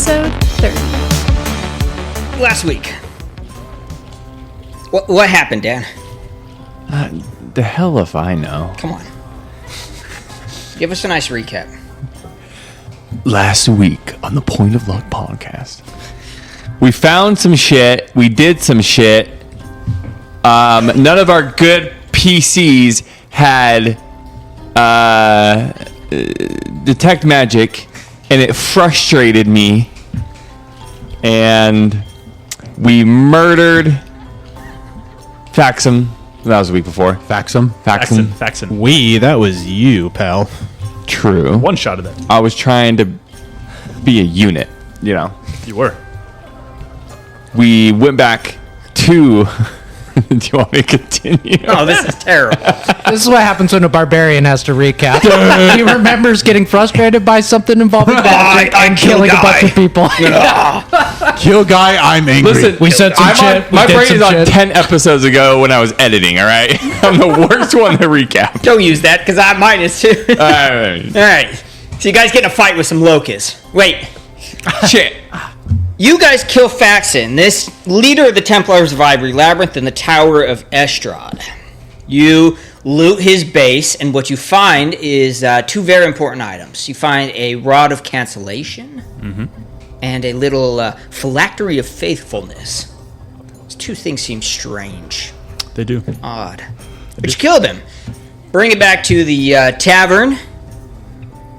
episode 30. Last week. What happened, Dan? The hell if I know. Come on. Give us a nice recap. Last week on the Point of Luck podcast, we found some shit. We did some shit. None of our good PCs had detect magic, and it frustrated me. And we murdered Faxum. That was the week before. Faxum. That was you, pal. True. One shot of that. I was trying to be a unit, you know. You were. We went back to... Do you want me to continue? Oh, this is terrible. This is what happens when a barbarian has to recap. He remembers getting frustrated by something involving magic and killing a bunch of people. Kill guy, I'm angry. Listen, We said some shit. My we did brain some is on shit. 10 episodes ago when I was editing, all right? I'm the worst one to recap. Don't use that, because mine is too. All right. All right. So you guys get in a fight with some locusts. Wait. Shit. You guys kill Faxon, this leader of the Templars of Ivory Labyrinth in the Tower of Estrad. You loot his base, and what you find is two very important items. You find a Rod of Cancellation and a little Phylactery of Faithfulness. These two things seem strange. They do. Odd. But you killed him. Bring it back to the tavern.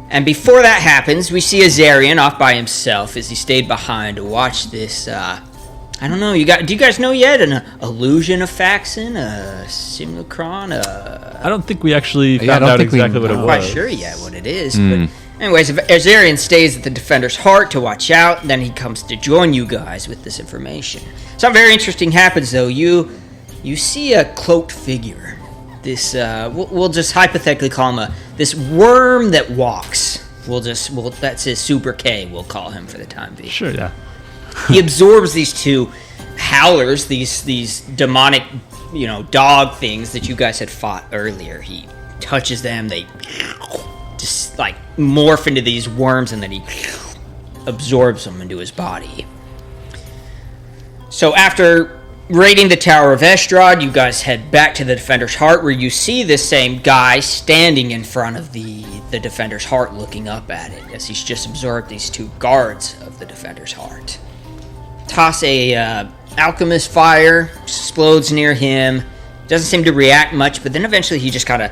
And before that happens, we see Azarian off by himself as he stayed behind to watch this, I don't know, do you guys know yet? An illusion of Faxon? A simulacron? I don't think we actually found out exactly what it I'm was. quite sure yet what it is. But anyways, Azarian stays at the Defender's Heart to watch out, and then he comes to join you guys with this information. Something very interesting happens, though. You see a cloaked figure. This, we'll just hypothetically call him this worm that walks. That's his Super K, we'll call him for the time being. Sure, yeah. He absorbs these two howlers, these demonic, dog things that you guys had fought earlier. He touches them, they just like morph into these worms, and then he absorbs them into his body. So after raiding the Tower of Estrad, you guys head back to the Defender's Heart, where you see this same guy standing in front of the Defender's Heart looking up at it, as he's just absorbed these two guards of the Defender's Heart. Toss a alchemist fire, explodes near him, doesn't seem to react much, but then eventually he just kind of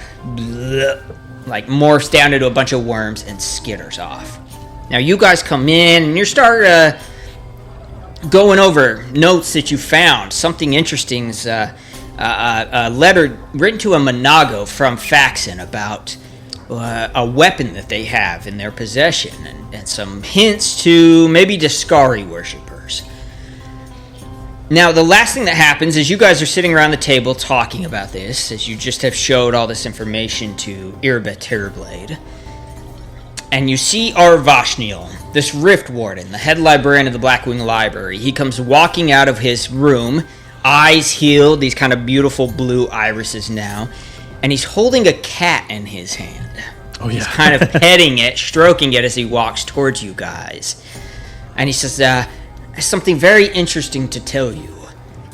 morphs down into a bunch of worms and skitters off. Now you guys come in and you start going over notes that you found. Something interesting is a letter written to a Monago from Faxon about a weapon that they have in their possession, and some hints to maybe Discari worshippers. Now, the last thing that happens is you guys are sitting around the table talking about this, as you just have showed all this information to Irba Terrorblade. And you see Arvashniel, this Rift Warden, the head librarian of the Blackwing Library. He comes walking out of his room, eyes healed, these kind of beautiful blue irises now, and he's holding a cat in his hand. Oh, yeah. He's kind of petting it, stroking it as he walks towards you guys. And he says, something very interesting to tell you.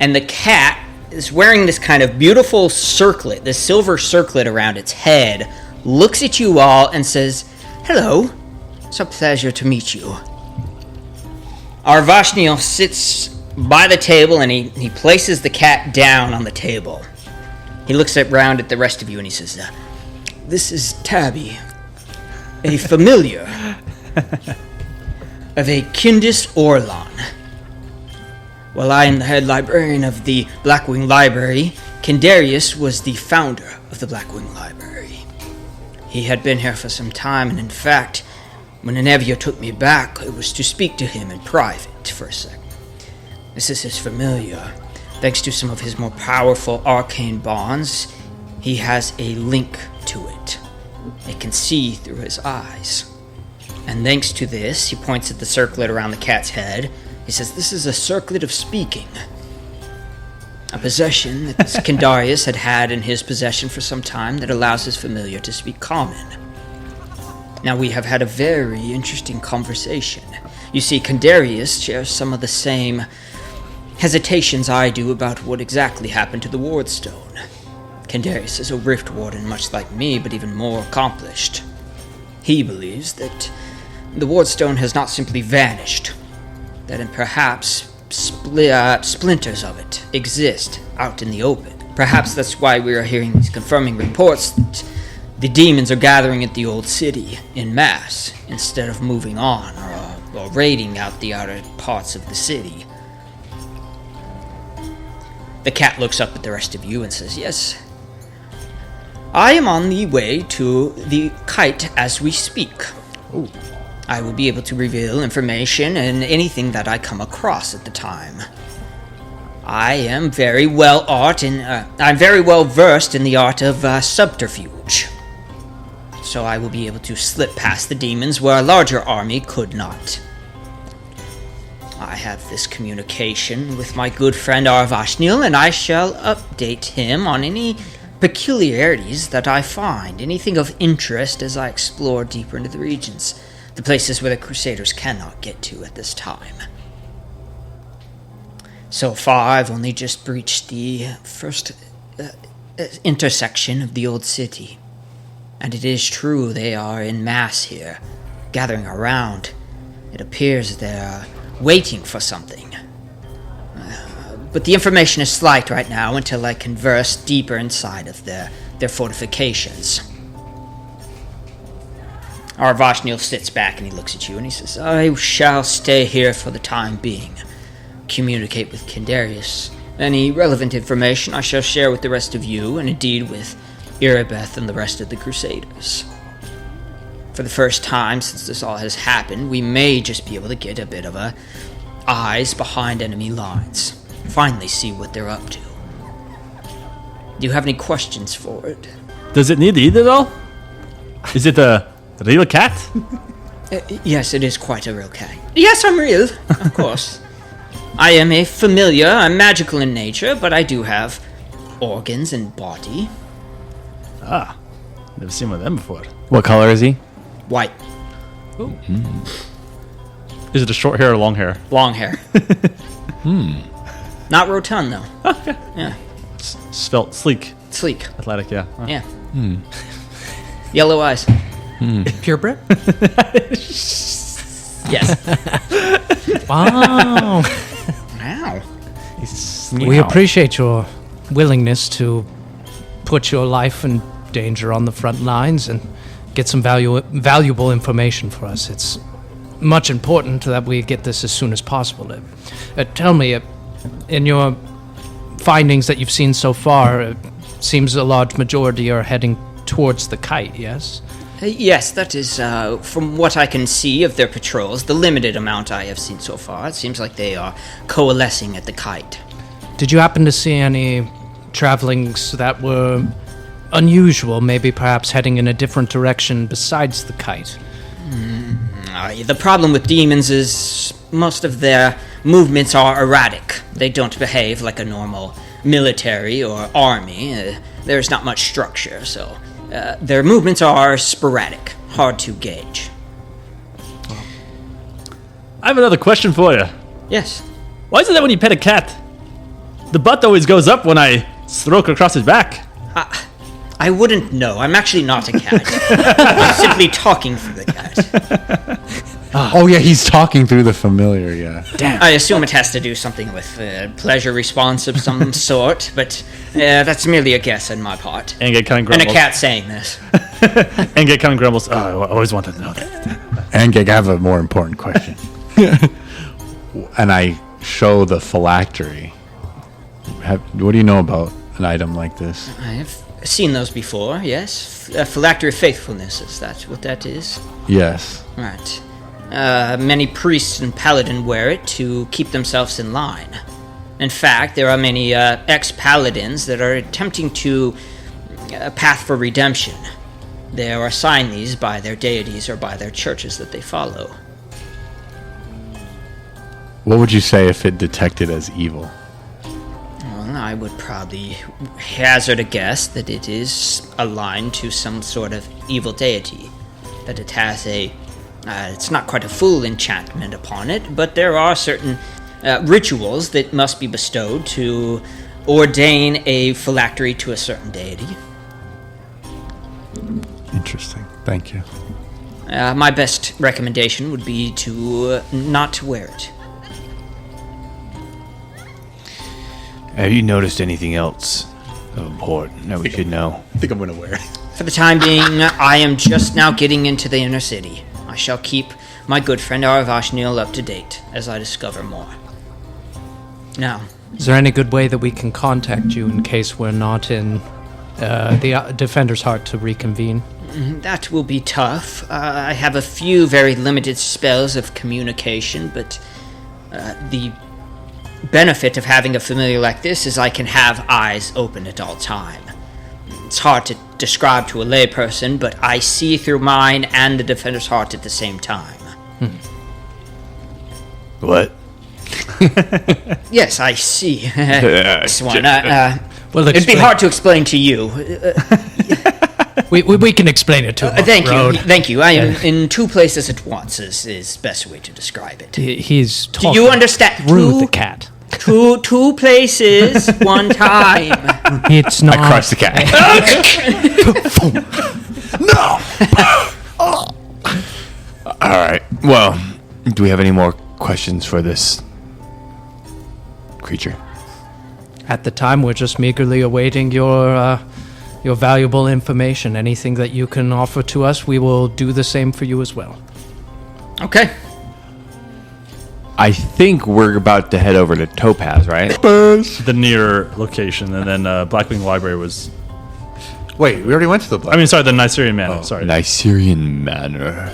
And the cat is wearing this kind of beautiful circlet, this silver circlet around its head, looks at you all and says, "Hello, it's a pleasure to meet you." Arvashniel sits by the table and he places the cat down on the table. He looks around at the rest of you and he says, "This is Tabby, a familiar of a Kindis Orlan. While I am the head librarian of the Blackwing Library, Kindarius was the founder of the Blackwing Library. He had been here for some time, and in fact, when Inevia took me back, it was to speak to him in private for a second. This is his familiar. Thanks to some of his more powerful arcane bonds, he has a link to it. It can see through his eyes. And thanks to this," he points at the circlet around the cat's head, he says, "this is a circlet of speaking. A possession that Kindarius had in his possession for some time that allows his familiar to speak common. Now, we have had a very interesting conversation, You see, Kandarius shares some of the same hesitations I do about what exactly happened to the Wardstone. Kandarius is a Rift Warden much like me, but even more accomplished. He believes that the Wardstone has not simply vanished, that perhaps splinters of it exist out in the open. Perhaps that's why we are hearing these confirming reports that the demons are gathering at the old city en masse, instead of moving on or raiding out the outer parts of the city. The cat looks up at the rest of you and says, "Yes, I am on the way to the kite as we speak. Ooh. I will be able to reveal information and anything that I come across at the time. I am very well versed in the art of subterfuge, so I will be able to slip past the demons where a larger army could not. I have this communication with my good friend Arvashnil, and I shall update him on any peculiarities that I find, anything of interest as I explore deeper into the regions, the places where the Crusaders cannot get to at this time. So far, I've only just breached the first intersection of the old city. And it is true they are en masse here, gathering around. It appears they're waiting for something. But the information is slight right now until I converse deeper inside of their fortifications." Arvashnil sits back and he looks at you and he says, "I shall stay here for the time being. Communicate with Kandarius. Any relevant information I shall share with the rest of you, and indeed with Erebeth and the rest of the Crusaders. For the first time since this all has happened, we may just be able to get a bit of a eyes behind enemy lines. Finally see what they're up to. Do you have any questions for it?" Does it need to eat at all? Is it a real cat? Yes, it is quite a real cat. Yes, I'm real, of course. I am a familiar. I'm magical in nature, but I do have organs and body. Ah, never seen one of them before. What color is he? White. Is it a short hair or long hair? Long hair. Not rotund, though. Okay. Yeah. Svelte, sleek, Sleek. athletic, yeah. Yeah. Yellow eyes. Purebred? Yes. Wow. Wow. We appreciate your willingness to put your life in danger on the front lines and get some valuable information for us. It's much important that we get this as soon as possible. Tell me, in your findings that you've seen so far, it seems a large majority are heading towards the kite, yes? Yes, that is, from what I can see of their patrols, the limited amount I have seen so far, it seems like they are coalescing at the kite. Did you happen to see any travelings that were unusual, maybe perhaps heading in a different direction besides the kite? The problem with demons is most of their movements are erratic. They don't behave like a normal military or army. There's not much structure, so their movements are sporadic, hard to gauge. I have another question for you. Yes. Why is it that when you pet a cat, the butt always goes up when I stroke across his back? I wouldn't know. I'm actually not a cat. I'm simply talking through the cat. Oh yeah, he's talking through the familiar. Yeah. Damn. I assume it has to do something with pleasure response of some sort, but that's merely a guess on my part. And get kind of grumbles. And a cat saying this. And get kind of grumbles. Oh, I always wanted to know that. And I have a more important question. And I show the phylactery. What do you know about an item like this? I have seen those before, yes. Phylactery of Faithfulness, is that what that is? Yes. Right. Many priests and paladin wear it to keep themselves in line. In fact, there are many ex-paladins that are attempting to path for redemption. They are assigned these by their deities or by their churches that they follow. What would you say if it detected as evil? Well, I would probably hazard a guess that it is aligned to some sort of evil deity, that it has a It's not quite a full enchantment upon it, but there are certain rituals that must be bestowed to ordain a phylactery to a certain deity. Interesting. Thank you. My best recommendation would be to not to wear it. Have you noticed anything else of import that we should know? I think I'm going to wear it. For the time being, I am just now getting into the inner city. I shall keep my good friend Aravashnil up to date as I discover more. Now, Is there any good way that we can contact you in case we're not in the Defender's Heart to reconvene? that will be tough. I have a few very limited spells of communication, but the benefit of having a familiar like this is I can have eyes open at all time. It's hard to describe to a layperson, but I see through mine and the Defender's Heart at the same time. What? Yes, I see. This one. Well, It'd be hard to explain to you. We can explain it to him. Thank you. I am in two places at once is best way to describe it. He's Do talking you understand? through the cat. Two places, one time. It's not. I crushed the cat. All right. Well, do we have any more questions for this creature? At the time, we're just meagerly awaiting your valuable information. Anything that you can offer to us, we will do the same for you as well. Okay. I think we're about to head over to Topaz, right? The near location, and then Blackwing Library was. Wait, we already went to the black. I mean, sorry, the Nicerian Manor. Sorry. Nicerian Manor.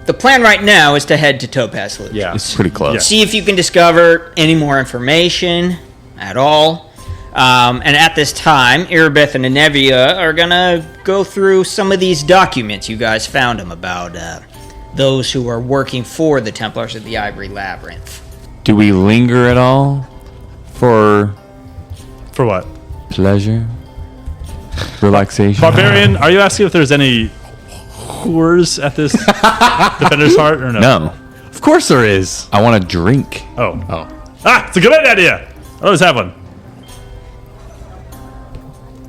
The plan right now is to head to Topaz Solutions. Yeah. It's pretty close. Yeah. See if you can discover any more information at all. And at this time, Irabeth and Anevia are gonna go through some of these documents you guys found them about those who are working for the Templars of the Ivory Labyrinth. Do we linger at all for For what? pleasure? Relaxation? Barbarian, are you asking if there's any whores at this Defender's Heart or no? No. Of course there is. I want to drink. Oh. Oh. Ah, it's a good idea. I always have one.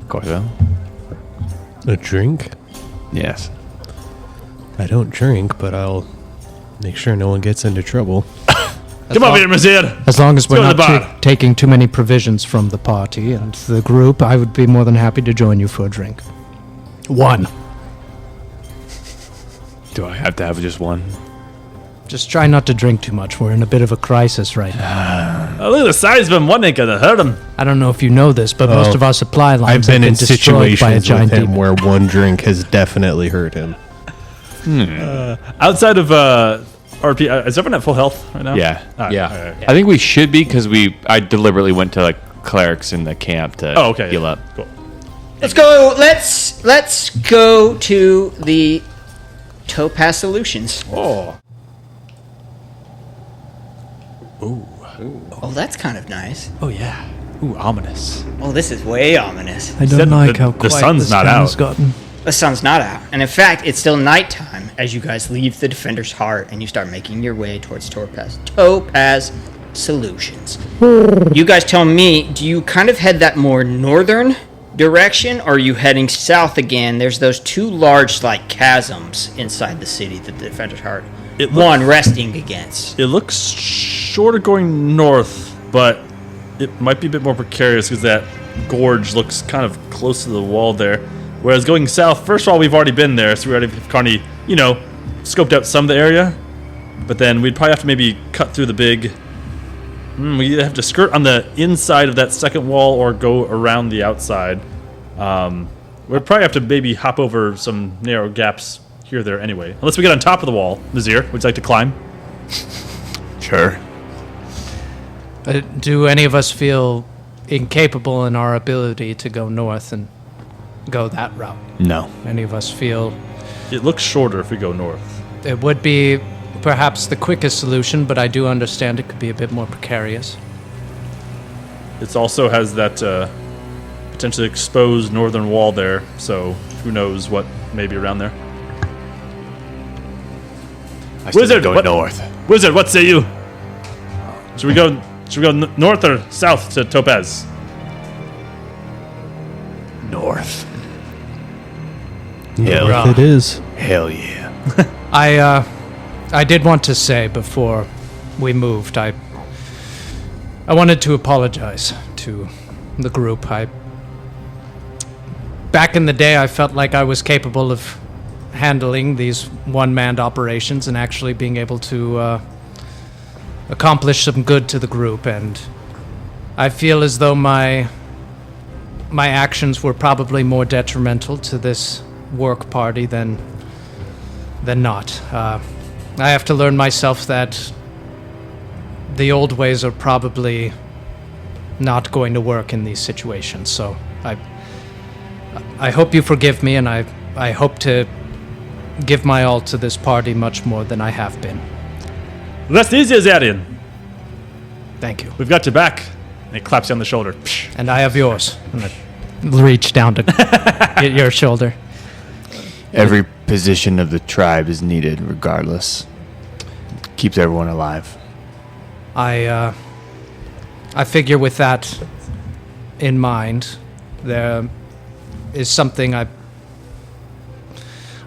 Corvo? A drink? Yes. I don't drink, but I'll make sure no one gets into trouble. Come over here, Mazir. As long as we're Let's go to not the bar. taking too many provisions from the party and the group, I would be more than happy to join you for a drink. One. Do I have to have just one? Just try not to drink too much. We're in a bit of a crisis right now. Oh, look at the size of him. One ain't gonna hurt him. I don't know if you know this, but most of our supply I've lines been have in destroyed by a situations giant with him demon. where one drink has definitely hurt him. Outside of RP, is everyone at full health right now? Yeah. All right, Yeah. all right. I think we should be because I deliberately went to like clerics in the camp to Oh, okay. heal yeah. up. Cool. Let's go. Let's go to the Topaz Solutions. Oh. Oh, that's kind of nice. Oh yeah. Ooh, ominous. Oh, this is way ominous. I Said don't like the- how the quiet sun's this not town has out. gotten. The sun's not out. And in fact, it's still nighttime as you guys leave the Defender's Heart and you start making your way towards Topaz Solutions. You guys tell me, do you kind of head that more northern direction, or are you heading south again? There's those two large, like, chasms inside the city that the Defender's Heart one resting against. It looks short of going north, but it might be a bit more precarious because that gorge looks kind of close to the wall there. Whereas going south, first of all, we've already been there, so we already have kind of, scoped out some of the area. But then we'd probably have to maybe cut through the big. We either have to skirt on the inside of that second wall or go around the outside. We'd probably have to maybe hop over some narrow gaps here or there anyway. Unless we get on top of the wall. Nazir, would you like to climb? Sure. Do any of us feel incapable in our ability to go north and go that route? No. Any of us feel It looks shorter if we go north. it would be perhaps the quickest solution, but I do understand it could be a bit more precarious. It also has that potentially exposed northern wall there, so who knows what may be around there. I still Wizard, go what- north. Wizard, what say you? Should we go north or south to Topaz? North. North it is. Hell yeah. I did want to say before we moved, I wanted to apologize to the group. Back in the day, I felt like I was capable of handling these one-man operations and actually being able to accomplish some good to the group, and I feel as though my actions were probably more detrimental to this work party than not. I have to learn myself that the old ways are probably not going to work in these situations, so I hope you forgive me, and I hope to give my all to this party much more than I have been. Rest easy, Azarian. Thank you. We've got your back. And he claps you on the shoulder. Psh. And I have yours. And I reach down to get your shoulder. Every position of the tribe is needed, regardless. Keeps everyone alive. I figure with that in mind, there is something I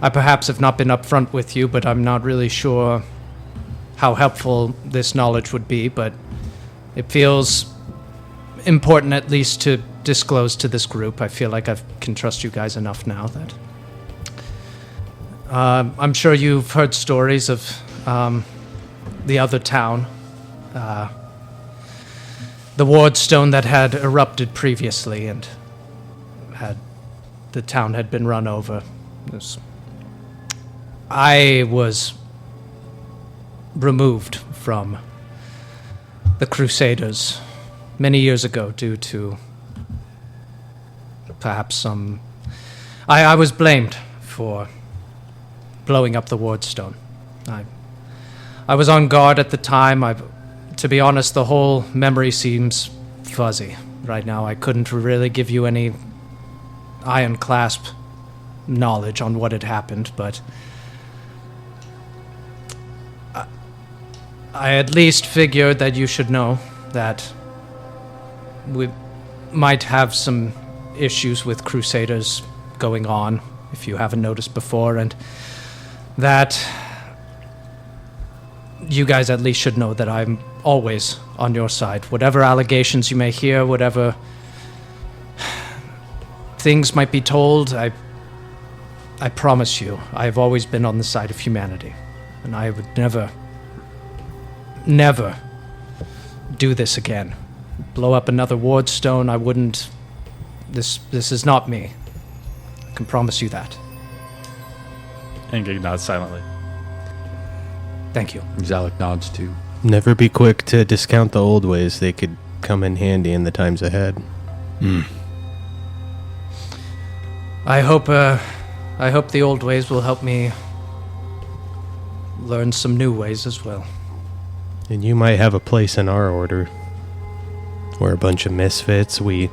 perhaps have not been upfront with you, but I'm not really sure how helpful this knowledge would be, but it feels important at least to disclose to this group. I feel like I can trust you guys enough now that... I'm sure you've heard stories of the other town, the ward stone that had erupted previously and the town had been run over. I was removed from the Crusaders many years ago due to perhaps some... I was blamed for blowing up the wardstone. I was on guard at the time. To be honest, the whole memory seems fuzzy right now. I couldn't really give you any iron clasp knowledge on what had happened, but I at least figured that you should know that we might have some issues with Crusaders going on, if you haven't noticed before, and that you guys at least should know that I'm always on your side. Whatever allegations you may hear, whatever things might be told, I promise you, I've always been on the side of humanity. And I would never do this again. Blow up another wardstone, I wouldn't... This is not me. I can promise you that. Engig nods silently. Thank you. Zalek nods too. Never be quick to discount the old ways. They could come in handy in the times ahead. I hope the old ways will help me learn some new ways as well. And you might have a place in our order. We're a bunch of misfits. We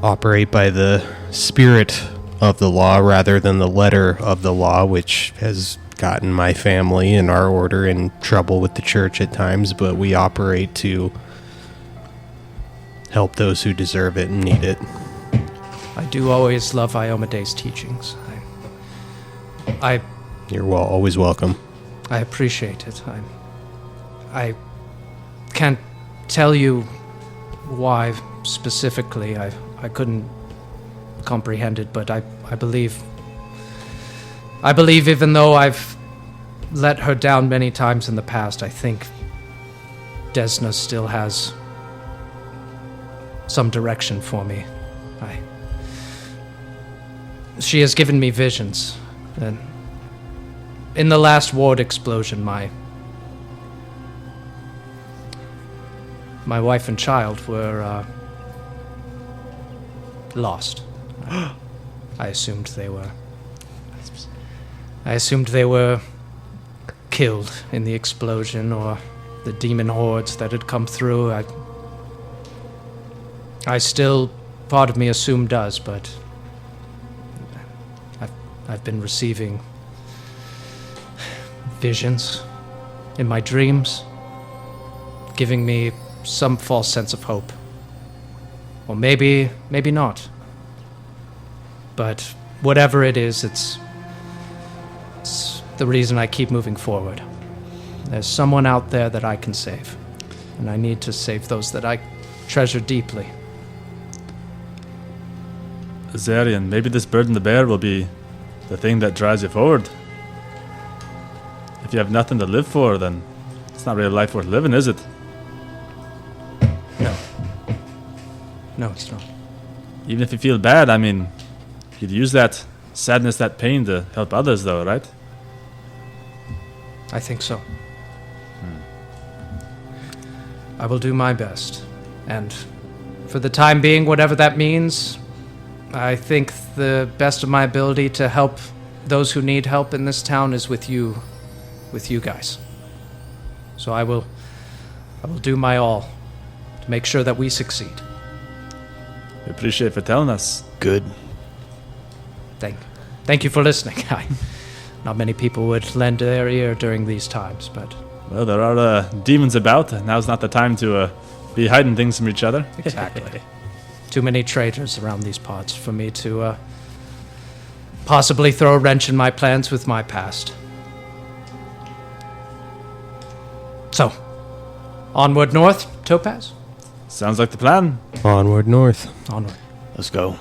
operate by the spirit of the law rather than the letter of the law, which has gotten my family and our order in trouble with the church at times, but we operate to help those who deserve it and need it. I do always love Iomede's teachings. You're always welcome. I appreciate it. I can't tell you why specifically. I couldn't comprehend it, but I believe even though I've let her down many times in the past, I think Desna still has some direction for me. She has given me visions. And in the last ward explosion, my wife and child were lost. I assumed they were killed in the explosion, or the demon hordes that had come through. I still, part of me assumed does, but I've been receiving visions, in my dreams, giving me some false sense of hope. Or maybe not. But whatever it is, it's the reason I keep moving forward. There's someone out there that I can save. And I need to save those that I treasure deeply. Azarian, maybe this bird and the bear will be the thing that drives you forward. If you have nothing to live for, then it's not really life worth living, is it? No, it's not. Even if you feel bad, I mean, you'd use that sadness, that pain to help others, though, right? I think so. I will do my best. And for the time being, whatever that means, I think the best of my ability to help those who need help in this town is with you guys. So I will do my all to make sure that we succeed. We appreciate for telling us. Good. Thank you for listening. Not many people would lend their ear during these times, but... Well, there are demons about. Now's not the time to be hiding things from each other. Exactly. Too many traitors around these parts for me to possibly throw a wrench in my plans with my past. So, onward north, Topaz? Sounds like the plan. Onward north. Onward. Let's go.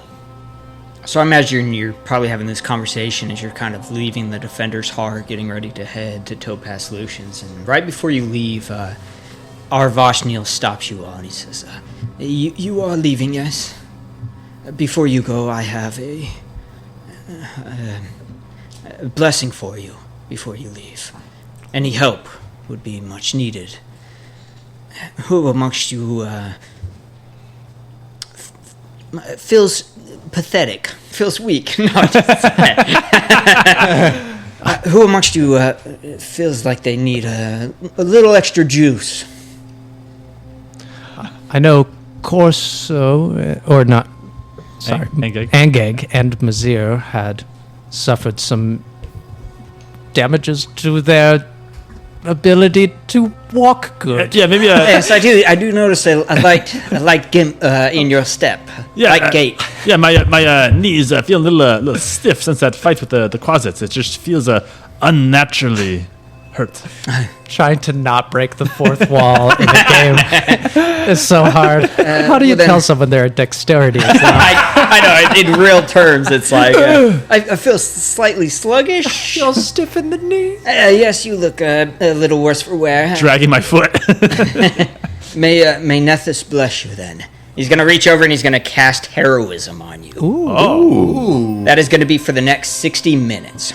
So I imagine you're probably having this conversation as you're kind of leaving the Defender's Heart, getting ready to head to Topaz Solutions. And right before you leave, our Voshnil stops you all and he says, you are leaving, yes? Before you go, I have a blessing for you before you leave. Any help would be much needed. Who amongst you feels pathetic, feels weak? No, who amongst you feels like they need a little extra juice? I know Corso, or not, sorry, Angeg and Mazir had suffered some damages to their ability to walk good. Yeah, maybe. Yes, I do. I do notice a light gimp in your step. Yeah, light gait. Yeah, my knees feel a little stiff since that fight with the closets. It just feels unnaturally hurt. Trying to not break the fourth wall in a game is so hard. How do you tell someone they're a dexterity? I know. In real terms, it's like I feel slightly sluggish. Feel stiff in the knee. Yes, you look a little worse for wear. Dragging my foot. May Nethys bless you then. He's going to reach over and he's going to cast heroism on you. Ooh. That is going to be for the next 60 minutes.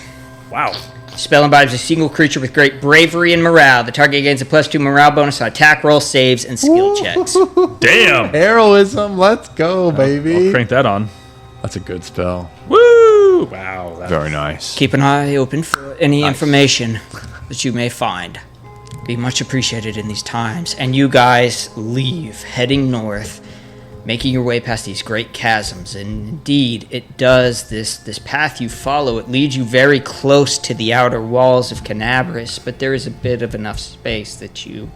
Wow. Spell imbibes a single creature with great bravery and morale. The target gains a +2 morale bonus on attack roll, saves, and skill checks. Damn. Heroism, let's go, baby. I'll crank that on. That's a good spell. Woo! Wow. That's Very nice. Keep an eye open for any information that you may find. Be much appreciated in these times. And you guys leave, heading north, making your way past these great chasms. And indeed, it does, this path you follow, it leads you very close to the outer walls of Canabris, but there is a bit of enough space that you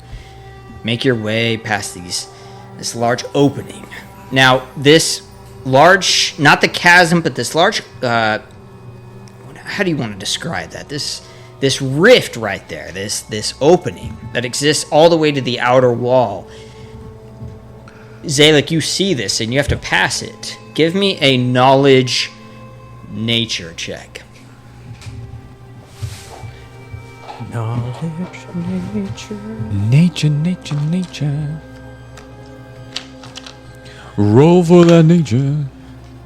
make your way past this large opening. Now, this large, not the chasm, but this large, how do you want to describe that? This rift right there, this opening that exists all the way to the outer wall. Zalek, you see this, and you have to pass it. Give me a knowledge nature check. Knowledge nature. Nature. Roll for that nature.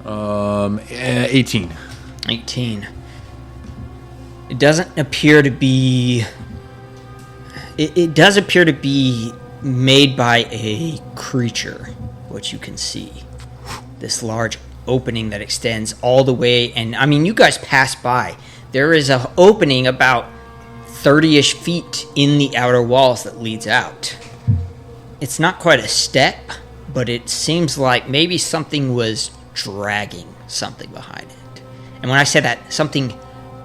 18. 18. It doesn't appear to be... It does appear to be made by a creature, what you can see. This large opening that extends all the way, and I mean, you guys pass by. There is an opening about 30-ish feet in the outer walls that leads out. It's not quite a step, but it seems like maybe something was dragging something behind it. And when I say that, something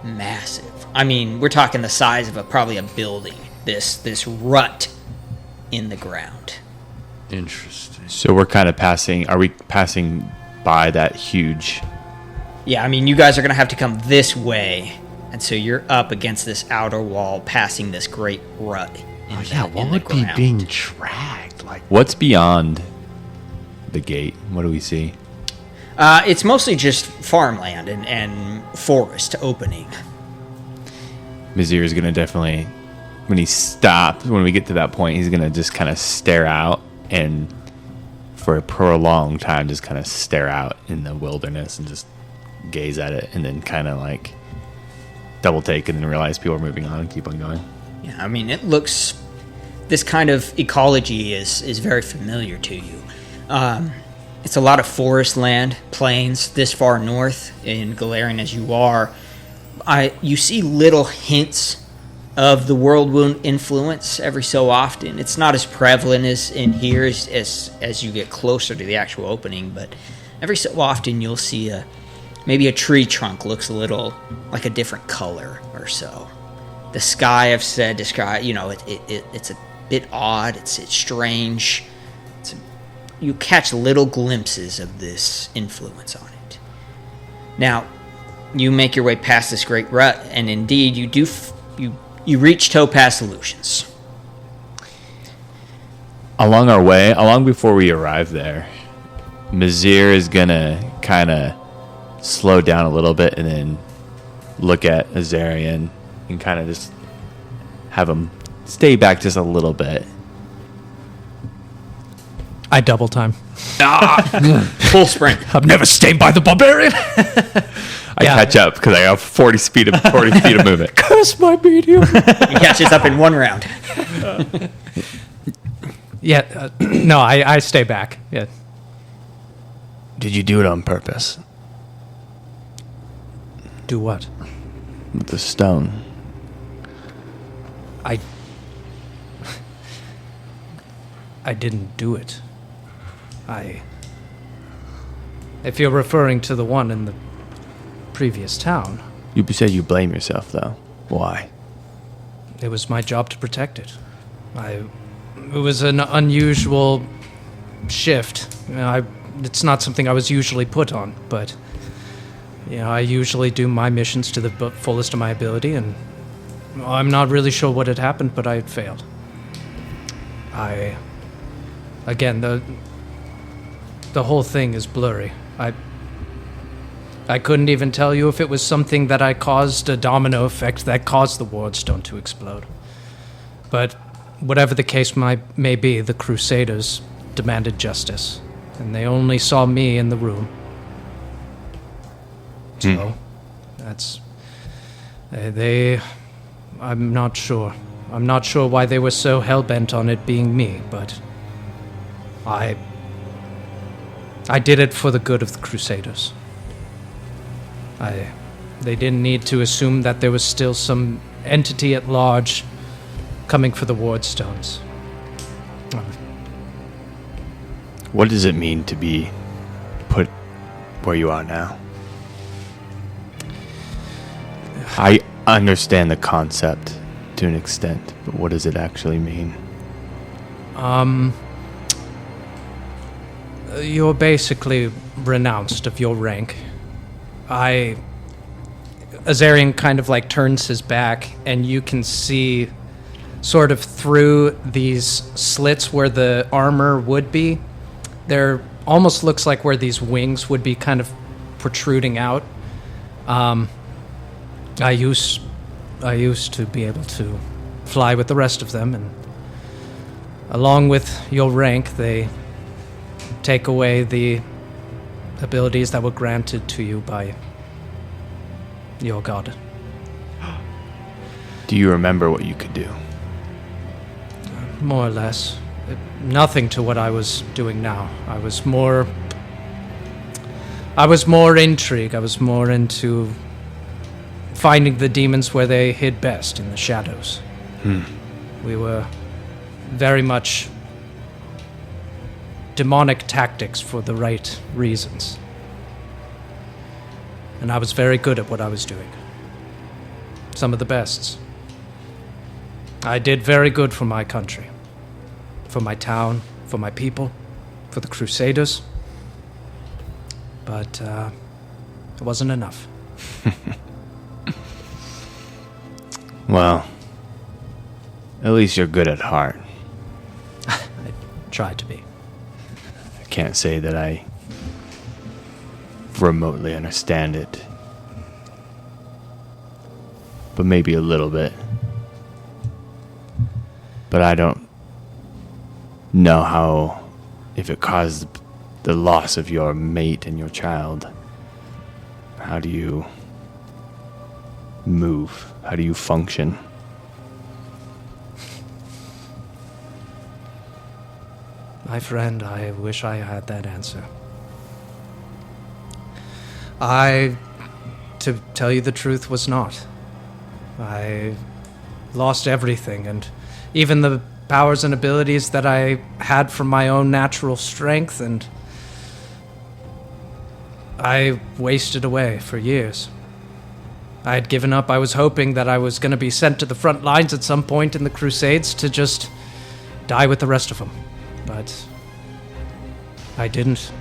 massive. I mean, we're talking the size of probably a building. This rut in the ground. Interesting. So we're kind of passing. Are we passing by that huge? Yeah, I mean, you guys are going to have to come this way. And so you're up against this outer wall, passing this great rut. What would be being dragged? Like, What's beyond the gate? What do we see? It's mostly just farmland and forest opening. Mizir is going to definitely, when we get to that point, he's going to just kind of stare out and for a prolonged time just kind of stare out in the wilderness and just gaze at it and then kind of like double take and then realize people are moving on and keep on going. Yeah, I mean, it looks... This kind of ecology is very familiar to you. It's a lot of forest land, plains, this far north in Galarian as you are. You see little hints of the Worldwound influence every so often. It's not as prevalent as in here as you get closer to the actual opening, but every so often you'll see maybe a tree trunk looks a little like a different color or so. The sky, I've said, it's a bit odd. It's strange. You catch little glimpses of this influence on it. Now, you make your way past this great rut, and indeed, you reach Topaz Solutions. Along before we arrive there, Mizir is gonna kind of slow down a little bit and then look at Azarian and kind of just have him stay back just a little bit. I double time. Full sprint. I've never stayed by the barbarian. I catch up because I have 40 feet of movement. Curse my medium. He catches up in one round. Yeah, no, I stay back. Yeah. Did you do it on purpose? Do what? With the stone. I didn't do it. If you're referring to the one in the previous town. You said you blame yourself, though. Why? It was my job to protect it. It was an unusual shift. It's not something I was usually put on, but I usually do my missions to the fullest of my ability, and I'm not really sure what had happened, but I had failed. Again, the whole thing is blurry. I couldn't even tell you if it was something that I caused, a domino effect that caused the Wardstone to explode. But whatever the case may be, the Crusaders demanded justice, and they only saw me in the room. So, that's... I'm not sure. I'm not sure why they were so hell-bent on it being me, but... I did it for the good of the Crusaders. They didn't need to assume that there was still some entity at large coming for the Wardstones. What does it mean to be put where you are now? I understand the concept to an extent, but what does it actually mean? You're basically renounced of your rank. Azarian kind of like turns his back, and you can see sort of through these slits where the armor would be. There almost looks like where these wings would be kind of protruding out. I used to be able to fly with the rest of them, and along with your rank, they take away the abilities that were granted to you by your god. Do you remember what you could do? More or less. Nothing to what I was doing now. I was more intrigue. I was more into finding the demons where they hid best, in the shadows. We were very much demonic tactics for the right reasons. And I was very good at what I was doing. Some of the best. I did very good for my country, for my town, for my people, for the Crusaders. But it wasn't enough. Well, at least you're good at heart. I tried to be. I can't say that I remotely understand it. But maybe a little bit. But I don't know how, if it caused the loss of your mate and your child, how do you move? How do you function? My friend, I wish I had that answer. To tell you the truth, was not. I lost everything, and even the powers and abilities that I had from my own natural strength, and I wasted away for years. I had given up. I was hoping that I was going to be sent to the front lines at some point in the Crusades to just die with the rest of them. But I didn't.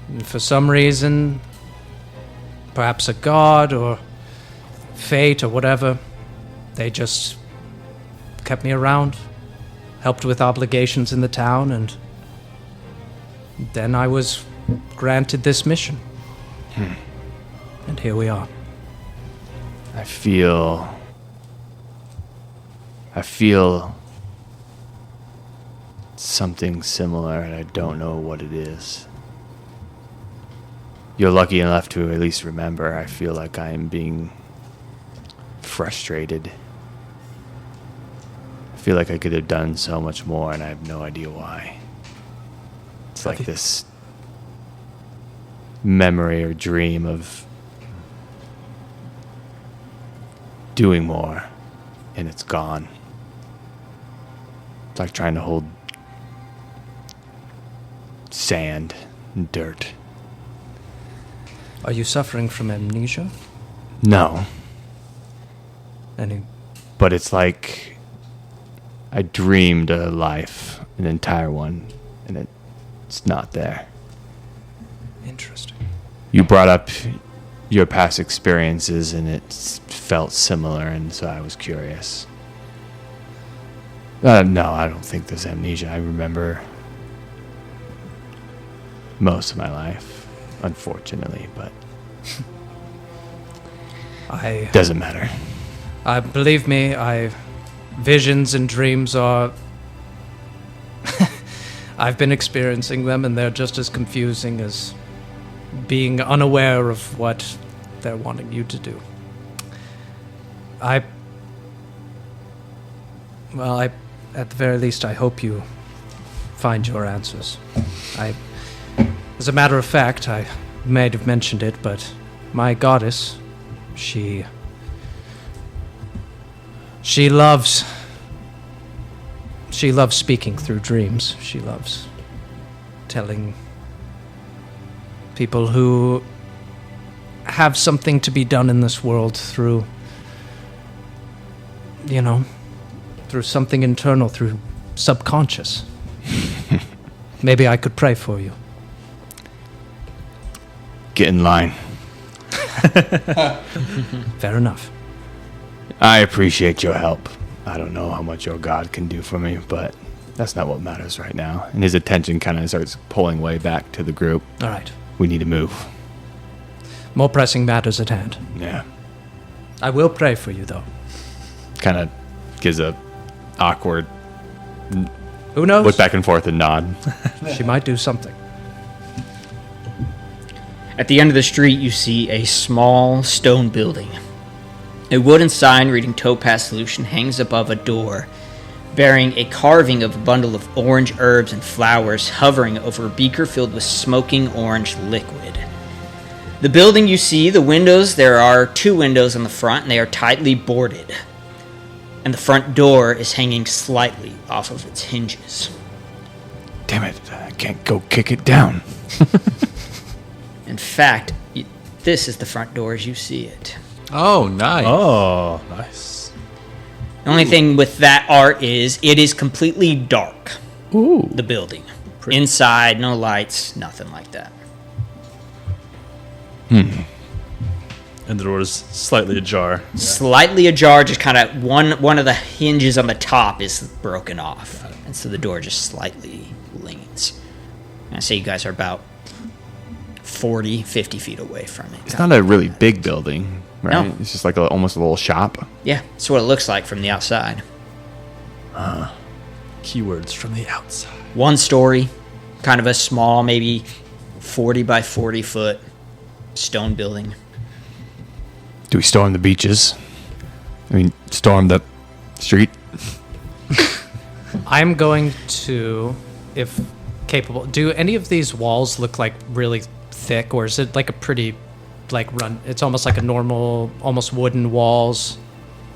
And for some reason, perhaps a god or fate or whatever, they just kept me around, helped with obligations in the town, and then I was granted this mission. And here we are. I feel something similar, and I don't know what it is. You're lucky enough to at least remember. I feel like I am being frustrated. I feel like I could have done so much more, and I have no idea why. It's like this memory or dream of doing more, and it's gone. It's like trying to hold sand and dirt. Are you suffering from amnesia? No, Any? but it's like I dreamed a life, an entire one, and it's not there. Interesting. You brought up your past experiences, and it felt similar, and so I was curious. No, I don't think there's amnesia. I remember most of my life, unfortunately, but doesn't matter. Believe me, visions and dreams are... I've been experiencing them, and they're just as confusing as being unaware of what they're wanting you to do. At the very least, I hope you find your answers. As a matter of fact, I may have mentioned it, but my goddess, she loves speaking through dreams. She loves telling people who have something to be done in this world through something internal, through subconscious. Maybe I could pray for you. Get in line. Fair enough. I appreciate your help. I don't know how much your God can do for me, but that's not what matters right now. And his attention kind of starts pulling way back to the group. All right. We need to move. More pressing matters at hand. Yeah. I will pray for you, though. Kind of gives a awkward Who knows? look back and forth and nod. She might do something. At the end of the street, you see a small stone building. A wooden sign reading Topaz Solutions hangs above a door, bearing a carving of a bundle of orange herbs and flowers hovering over a beaker filled with smoking orange liquid. The building you see, the windows, there are 2 windows on the front, and they are tightly boarded. And the front door is hanging slightly off of its hinges. Damn it, I can't go kick it down. In fact, this is the front door as you see it. Oh, nice. Oh, nice. The only thing with that art is it is completely dark. Ooh. The building. Inside, no lights, nothing like that. And the door is slightly ajar. Slightly ajar, just kind of one of the hinges on the top is broken off. And so the door just slightly leans. And I say you guys are about 40, 50 feet away from it. It's not a really big building, right? No. It's just like almost a little shop. Yeah, that's what it looks like from the outside. Keywords from the outside. One story, kind of a small, maybe 40 by 40 foot stone building. Do we storm the beaches? I mean, storm the street? I'm going to, if capable, do any of these walls look like really thick, or is it like a pretty, like run? It's almost like a normal, almost wooden walls.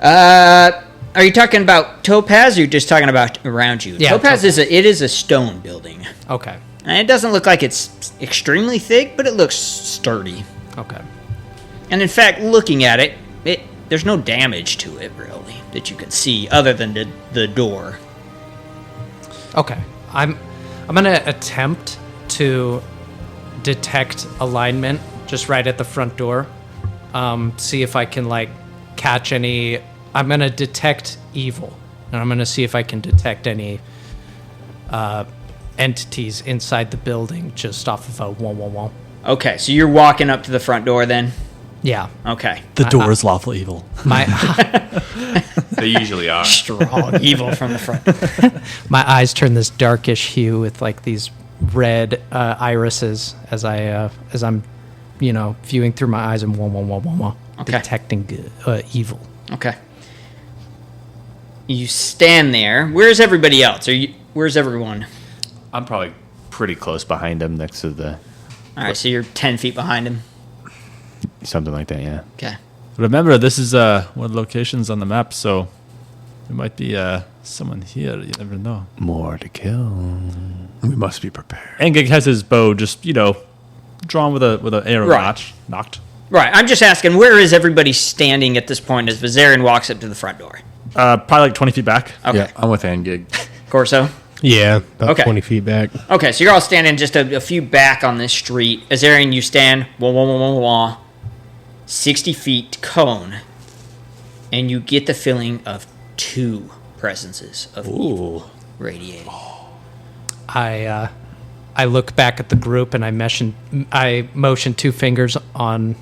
Are you talking about Topaz, or you're just talking about around you? Yeah, Topaz is a stone building. Okay. And it doesn't look like it's extremely thick, but it looks sturdy. Okay. And in fact, looking at it, there's no damage to it really that you can see other than the door. Okay. I'm gonna attempt to detect alignment just right at the front door. See if I can like catch any. I'm gonna detect evil, and I'm gonna see if I can detect any entities inside the building just off of a wah. Okay, so you're walking up to the front door then? Yeah. Okay. The door is lawful evil. My They usually are. Strong evil from the front. my eyes turn this darkish hue with like these red irises as I'm, viewing through my eyes and wah, Okay. detecting evil. Okay. You stand there. Where's everybody else? Where's everyone? I'm probably pretty close behind him next to the... All right, so you're 10 feet behind him. Something like that, yeah. Okay. Remember, this is one of the locations on the map, so there might be someone here. You never know. More to kill. We must be prepared. Engig has his bow just, drawn with an arrow Right. knocked. Right, I'm just asking, where is everybody standing at this point as Vizarian walks up to the front door? Probably like 20 feet back. Okay. Yeah, I'm with Angig. Corso? Yeah, about Okay. 20 feet back. Okay, so you're all standing just a few back on this street. Azarian, you stand, 60 feet cone, and you get the feeling of two presences of evil radiating. I look back at the group and I motion two fingers on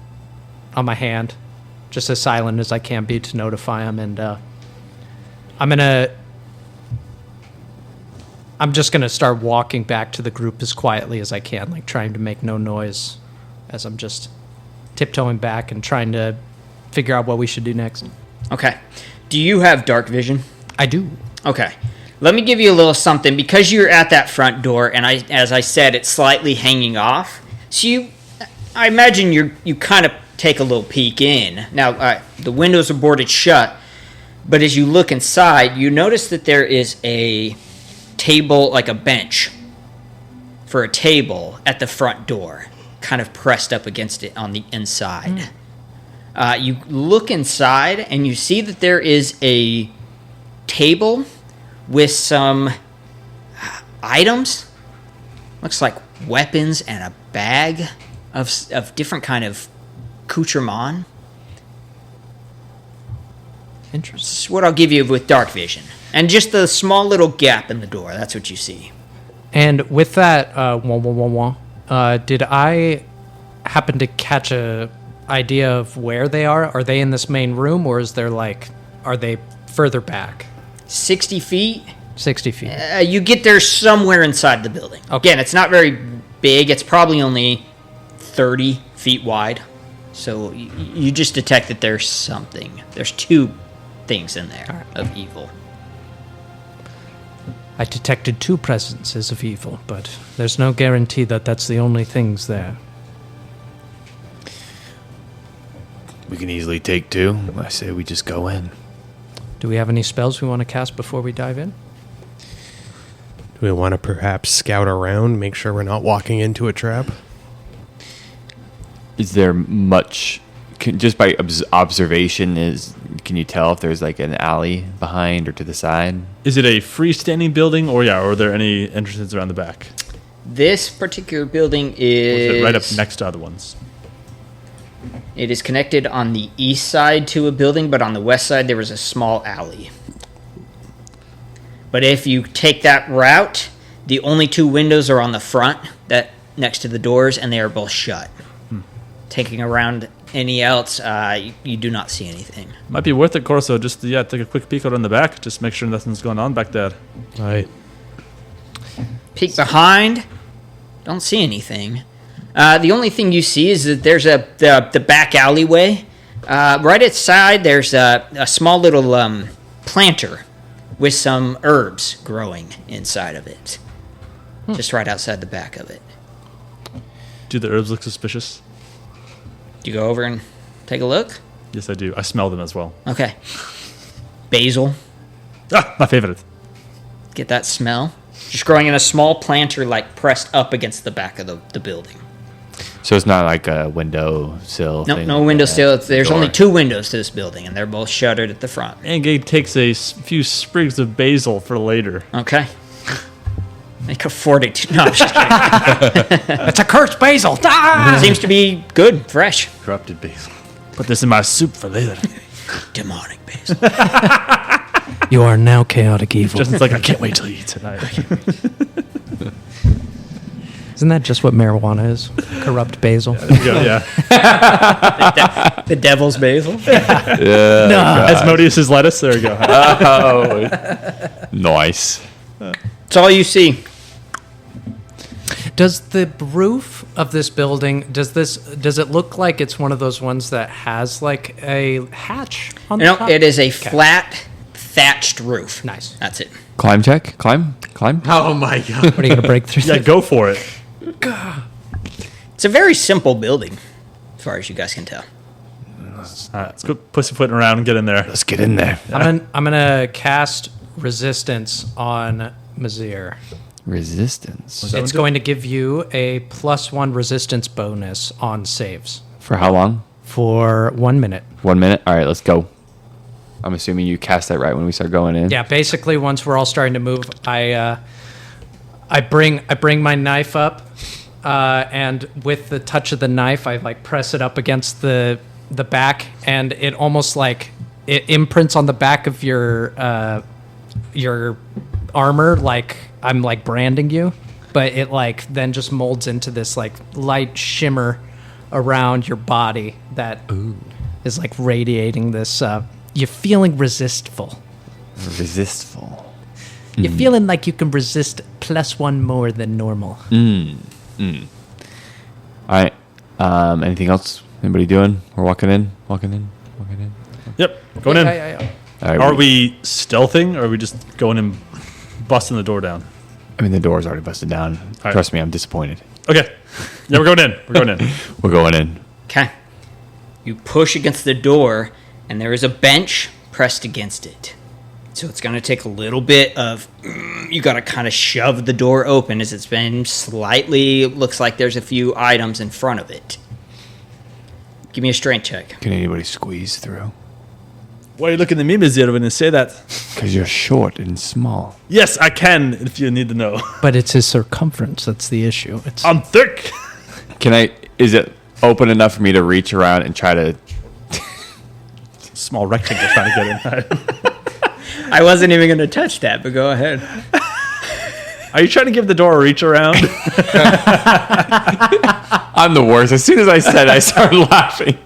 my hand, just as silent as I can be to notify them, and I'm just gonna start walking back to the group as quietly as I can, like trying to make no noise as I'm just tiptoeing back and trying to figure out what we should do next. Okay. Do you have dark vision? I do. Okay. Let me give you a little something. Because you're at that front door, and as I said, it's slightly hanging off. So I imagine you kind of take a little peek in. Now, the windows are boarded shut, but as you look inside, you notice that there is a table, like a bench for a table at the front door, kind of pressed up against it on the inside. You look inside, and you see that there is a table with some items. Looks like weapons and a bag of different kind of accoutrement. Interesting. This is what I'll give you with dark vision. And just the small little gap in the door, that's what you see. And with that, did I happen to catch a idea of where they are? Are they in this main room, or are they further back? 60 feet. 60 feet. You get there somewhere inside the building. Okay. Again, it's not very big. It's probably only 30 feet wide. So you just detect that there's something. There's two things in there of evil. I detected two presences of evil, but there's no guarantee that that's the only things there. We can easily take two. I say we just go in. Do we have any spells we want to cast before we dive in? Do we want to perhaps scout around, make sure we're not walking into a trap? Is there much just by observation, can you tell if there's like an alley behind or to the side? Is it a freestanding building, or are there any entrances around the back? This particular building Or is is it right up next to other ones? It is connected on the east side to a building, but on the west side there is a small alley. But if you take that route, the only 2 windows are on the front, that next to the doors, and they are both shut. Taking around any else, you do not see anything. Might be worth it, Corso, just to take a quick peek out on the back, just make sure nothing's going on back there. Right. Peek behind, don't see anything. The only thing you see is that there's the back alleyway. Right outside, there's a small little planter with some herbs growing inside of it. Just right outside the back of it. Do the herbs look suspicious? Do you go over and take a look? Yes, I do. I smell them as well. Okay. Basil. My favorite. Get that smell. Just growing in a small planter, like pressed up against the back of the building. So it's not like a window sill. Nope, thing no like window that. still. There's Door. only 2 windows to this building, and they're both shuttered at the front. And Gabe takes a few sprigs of basil for later. Okay. Make a fortitude. No, I'm just kidding. It's a cursed basil. Seems to be good, fresh. Corrupted basil. Put this in my soup for later. Demonic basil. You are now chaotic evil. Justin's like, I can't wait till you eat tonight. Isn't that just what marijuana is? Corrupt basil. Yeah. The devil's basil. Asmodeus' lettuce. There we go. Oh, nice. That's all you see. Does the roof of this building does it look like it's one of those ones that has like a hatch on the No, top? it is a flat, thatched roof. Nice. That's it. Climb check. Climb. Oh my god. What are you gonna break through? Yeah, go for it. It's a very simple building, as far as you guys can tell. All right, let's go pussyfooting around and get in there. Let's get in there. I'm gonna cast resistance on Mazir. Resistance. It's going to give you a +1 resistance bonus on saves For how long? for 1 minute. 1 minute. All right, let's go. I'm assuming you cast that right when we start going in. Yeah, basically once we're all starting to move, I bring my knife up, and with the touch of the knife, I like press it up against the back, and it almost like it imprints on the back of your armor, like I'm like branding you, but it like then just molds into this like light shimmer around your body that is like radiating this. You're feeling resistful. Resistful. You're feeling like you can resist +1 more than normal. All right. Anything else? Anybody doing? We're walking in. Yep, going in. Yeah. All right. Are we stealthing, or are we just going and busting the door down? I mean, the door's already busted down. right. Trust me, I'm disappointed. Okay. Yeah, we're going in. We're going in. Okay. You push against the door, and there is a bench pressed against it. So it's going to take a little bit of... You got to kind of shove the door open as it's been slightly... Looks like there's a few items in front of it. Give me a strength check. Can anybody squeeze through? Why are you looking at me, Mazir, when you say that? Because you're short and small. Yes, I can, if you need to know. But it's his circumference that's the issue. It's I'm thick. Is it open enough for me to reach around and try to... Small rectangle trying to get in. I wasn't even going to touch that, but go ahead. Are you trying to give the door a reach around? I'm the worst. As soon as I said it, I started laughing.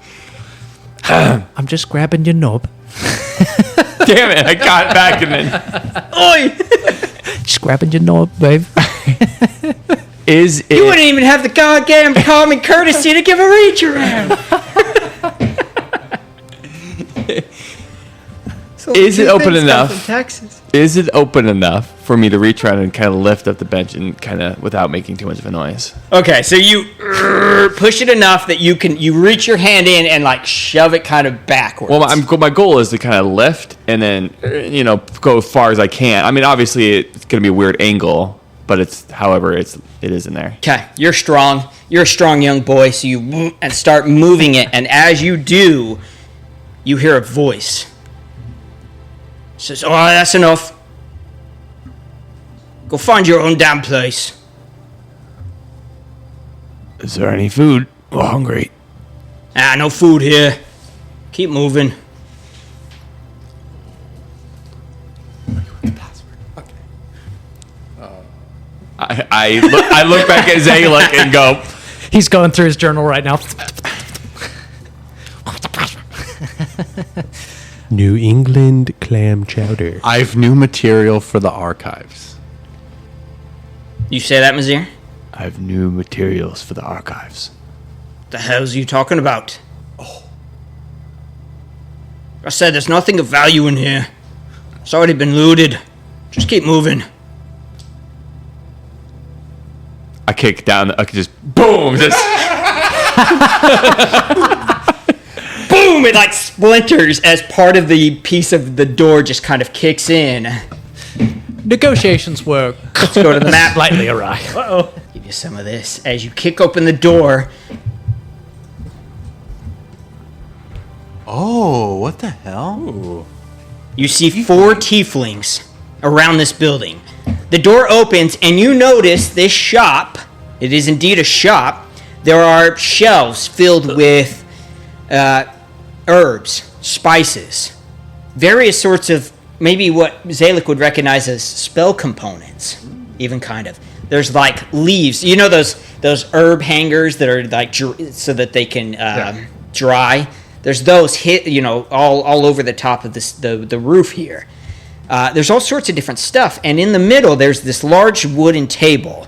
I'm just grabbing your knob. Damn it, I got back and then... Oi! Just grabbing your knob, babe. Is You it... wouldn't even have the goddamn common courtesy to give a reach around. Is it open enough? Texas. Is it open enough for me to reach around and kind of lift up the bench and kind of without making too much of a noise? Okay, so you push it enough that you reach your hand in and like shove it kind of backwards. Well, my goal is to kind of lift and then, go as far as I can. I mean, obviously, it's going to be a weird angle, but it is in there. Okay, you're strong. You're a strong young boy, so you and start moving it, and as you do, you hear a voice. It says, "Oh, that's enough. Go find your own damn place." Is there any food? We're hungry. No food here. Keep moving. I look back at Zalek and go, He's going through his journal right now. New England clam chowder. I've new material for the archives. You say that, Mazir? I have new materials for the archives. The hell's you talking about? I said there's nothing of value in here. It's already been looted. Just keep moving. I kick down. I could just boom. Just Boom! It like splinters as part of the piece of the door just kind of kicks in. Negotiations were Let's go to the map. slightly awry. Give you some of this. As you kick open the door, Oh, what the hell? you see 4 tieflings around this building. The door opens and you notice this shop. It is indeed a shop. There are shelves filled with herbs, spices, various sorts of maybe what Zalek would recognize as spell components, even kind of. There's like leaves. You know those herb hangers that are like so that they can dry. There's those all over the top of the roof here. There's all sorts of different stuff, and in the middle there's this large wooden table,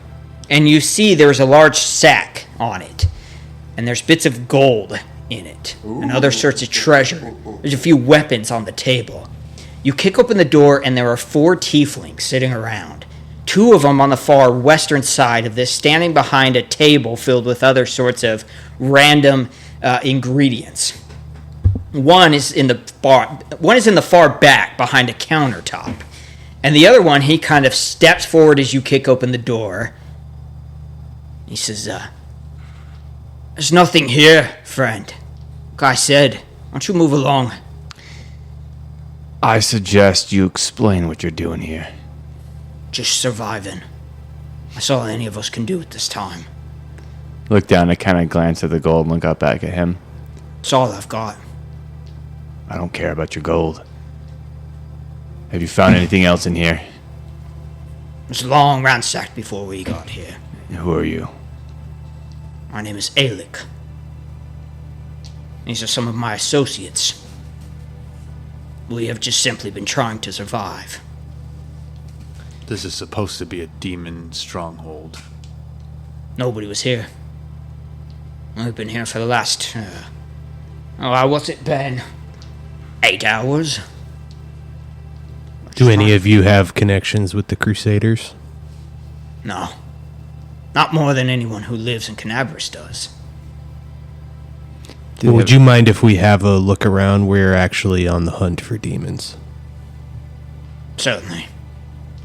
and you see there's a large sack on it, and there's bits of gold in it, and other sorts of treasure. There's a few weapons on the table. You kick open the door, and there are 4 tieflings sitting around. 2 of them on the far western side of this, standing behind a table filled with other sorts of random ingredients. One is in the far back behind a countertop, and the other one, he kind of steps forward as you kick open the door. He says, "There's nothing here, friend. Like I said, why don't you move along?" I suggest you explain what you're doing here. Just surviving. That's all any of us can do at this time. Look down. I kind of glance at the gold and look up back at him. It's all I've got. I don't care about your gold. Have you found anything else in here? It was long ransacked before we got here. Who are you? My name is Alec. These are some of my associates. We have just simply been trying to survive. This is supposed to be a demon stronghold. Nobody was here. I've been here for the last, what's it been? 8 hours? Do any of you have connections with the Crusaders? No. Not more than anyone who lives in Canabras does. Would you mind if we have a look around? We're actually on the hunt for demons. Certainly.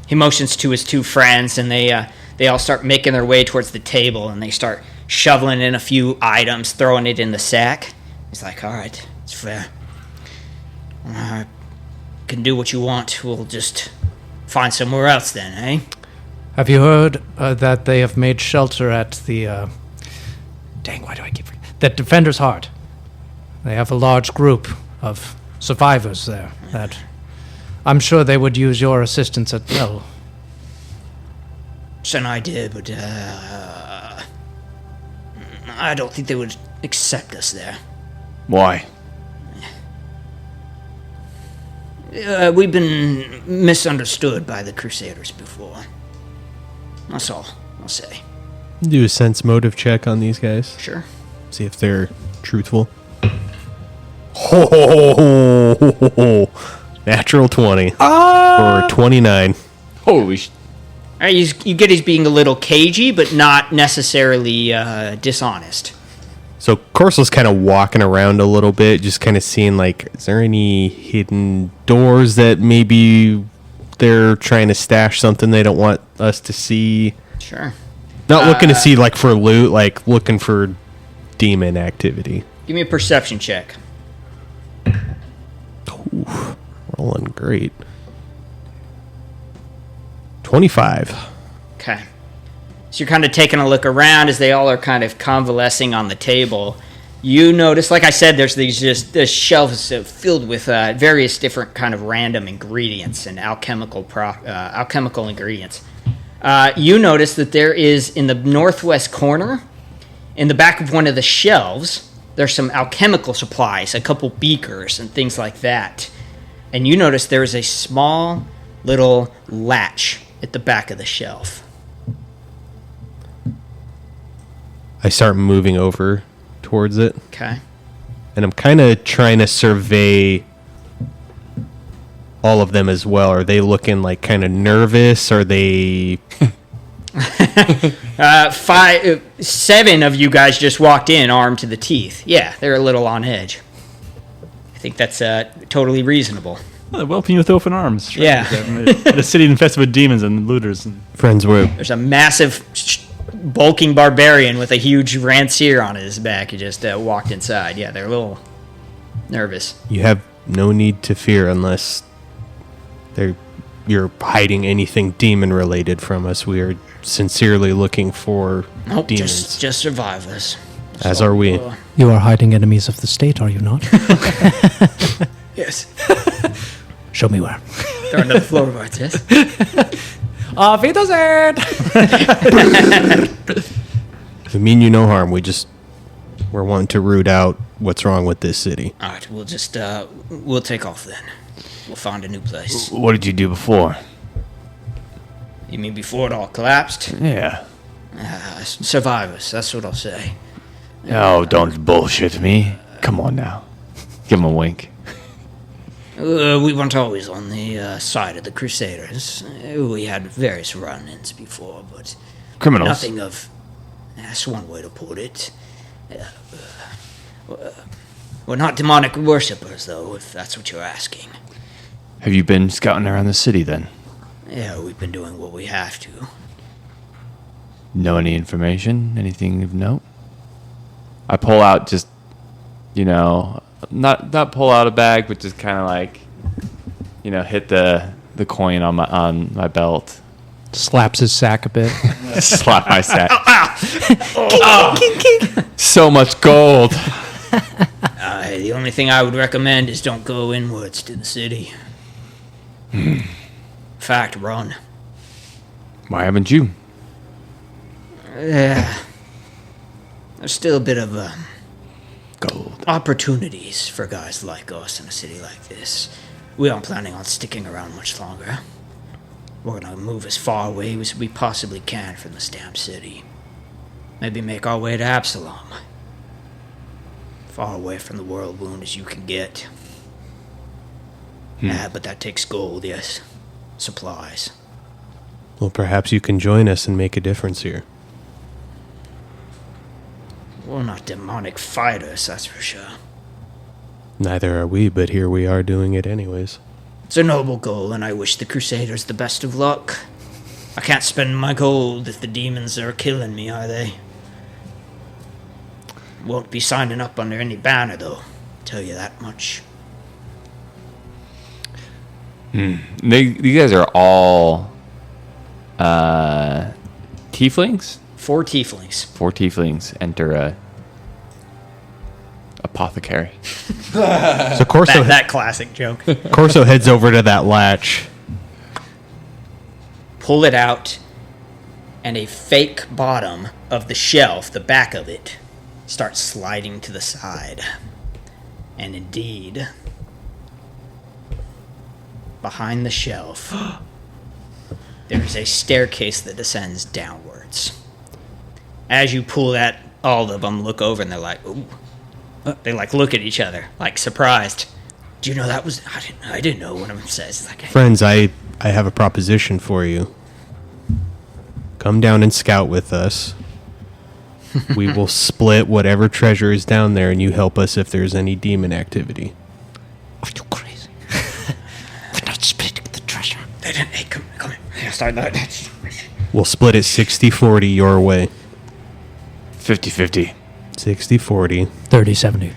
He motions to his 2 friends, and they all start making their way towards the table, and they start shoveling in a few items, throwing it in the sack. He's like, "All right, it's fair. Can do what you want. We'll just find somewhere else then, eh?" Have you heard that they have made shelter at the... why do I keep... The Defender's Heart. They have a large group of survivors there that I'm sure they would use your assistance at will. It's an idea, but I don't think they would accept us there. Why? We've been misunderstood by the Crusaders before. That's all I'll say. Do a sense motive check on these guys. Sure. See if they're truthful. Oh, natural 20 or 29. Holy sh... You get he's being a little cagey, but not necessarily dishonest. So Corso's kind of walking around a little bit, just kind of seeing, like, is there any hidden doors that maybe they're trying to stash something they don't want us to see. Sure. Not looking to see, like, for loot, like, looking for demon activity. Give me a perception check. Ooh, rolling great. 25. Okay. So you're kind of taking a look around as they all are kind of convalescing on the table. You notice, like I said, there's this shelves filled with various different kind of random ingredients and alchemical ingredients. You notice that there is, in the northwest corner, in the back of one of the shelves, there's some alchemical supplies, a couple beakers and things like that. And you notice there is a small little latch at the back of the shelf. I start moving over towards it. Okay. And I'm kind of trying to survey all of them as well. Are they looking like kind of nervous? Are they... 7 of you guys just walked in armed to the teeth. Yeah, they're a little on edge. I think that's totally reasonable. Well, they're welcoming you with open arms. Sure. Yeah. The city infested with demons and looters. And Friends, There's a massive, bulking barbarian with a huge rancier on his back who just walked inside. Yeah, they're a little nervous. you have no need to fear unless you're hiding anything demon-related from us. We are sincerely looking for Nope, demons. just survivors. As are we. You are hiding enemies of the state, are you not? Yes. Show me where. They're under the floorboards, yes? Auf Wiedersehen! We mean you no harm. We're wanting to root out what's wrong with this city. All right, we'll just, we'll take off then. We'll find a new place. What did you do before? You mean before it all collapsed? Yeah. Survivors, that's what I'll say. Oh, don't bullshit me. Come on now. Give him a wink. We weren't always on the side of the Crusaders. We had various run-ins before, but Criminals. nothing of... That's one way to put it. We're not demonic worshippers, though, if that's what you're asking. Have you been scouting around the city then? Yeah, we've been doing what we have to. Know any information? Anything of note? I pull out just, not pull out a bag, but just kind of like, hit the coin on my belt. Slaps his sack a bit. Slap my sack. So much gold. The only thing I would recommend is don't go inwards to the city. In fact, run. Why haven't you? There's still a bit of Gold. opportunities for guys like us in a city like this. We aren't planning on sticking around much longer. We're gonna move as far away as we possibly can from the Stamped City. Maybe make our way to Absalom. Far away from the world wound as you can get. But that takes gold, yes. Supplies. Well, perhaps you can join us and make a difference here. We're not demonic fighters, that's for sure. Neither are we, but here we are doing it anyways. It's a noble goal, and I wish the Crusaders the best of luck. I can't spend my gold if the demons are killing me, are they? Won't be signing up under any banner, though. Tell you that much. You guys are all tieflings? 4 tieflings. 4 tieflings enter a apothecary. So Corso, That classic joke. Corso heads over to that latch. Pull it out, and a fake bottom of the shelf, the back of it, starts sliding to the side. And indeed, behind the shelf, there is a staircase that descends downwards. As you pull that, all of them look over and they're like, ooh. They look at each other, surprised. Do you know that was... I didn't know one of them says. Friends, I have a proposition for you. Come down and scout with us. We will split whatever treasure is down there, and you help us if there's any demon activity. Are you crazy? We're not splitting the treasure. Hey, come here. Yeah, start that. We'll split it 60-40 your way. 50-50. 60-40. 30-70.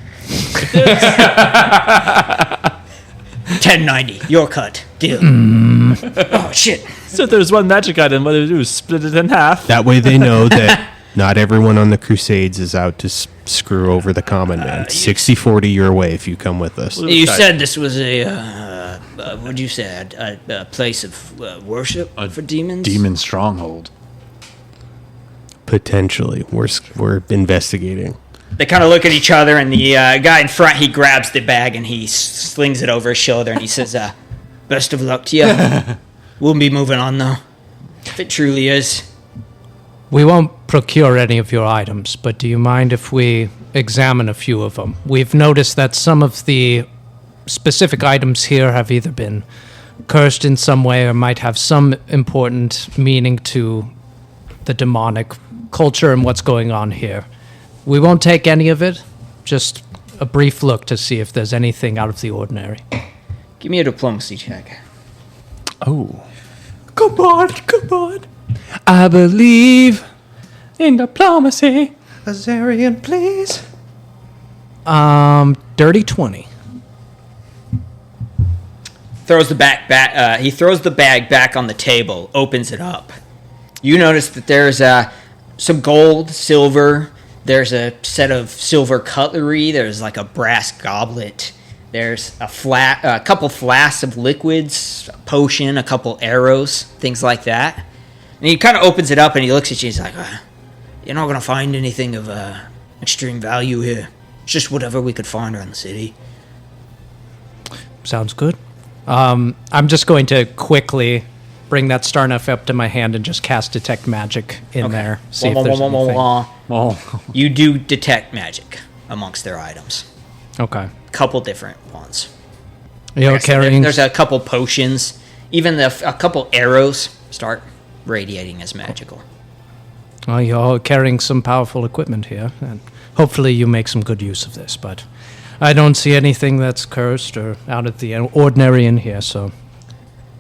1090. Your cut. Deal. Oh, shit. So if there's one magic item, what do do is split it in half. That way they know that not everyone on the Crusades is out to screw over the common man. 60-40 your way if you come with us. You said this was what'd you say? A place of worship for demons? Demon stronghold. Potentially. We're investigating. They kind of look at each other, and the guy in front, he grabs the bag and he slings it over his shoulder, and he says, best of luck to you. We'll be moving on, though. If it truly is. We won't procure any of your items, but do you mind if we examine a few of them? We've noticed that some of the specific items here have either been cursed in some way or might have some important meaning to the demonic culture and what's going on here. We won't take any of it, just a brief look to see if there's anything out of the ordinary. Give me a diplomacy check. Oh. Come on. I believe in diplomacy. Azarian, please. Dirty 20. Throws the back. He throws the bag back on the table, opens it up. You notice that there's some gold, silver. There's a set of silver cutlery. There's like a brass goblet. There's a couple flasks of liquids, a potion, a couple arrows, things like that. And he kind of opens it up and he looks at you. He's like, "You're not gonna find anything of extreme value here. It's just whatever we could find around the city." Sounds good. I'm just going to quickly bring that star knife up to my hand and just cast Detect Magic in there. See if there's anything. Oh. You do detect magic amongst their items. Okay. Couple different ones. You're carrying... There's a couple potions. Even a couple arrows start radiating as magical. Well, you're carrying some powerful equipment here, and hopefully you make some good use of this, but I don't see anything that's cursed or out of the ordinary in here, so...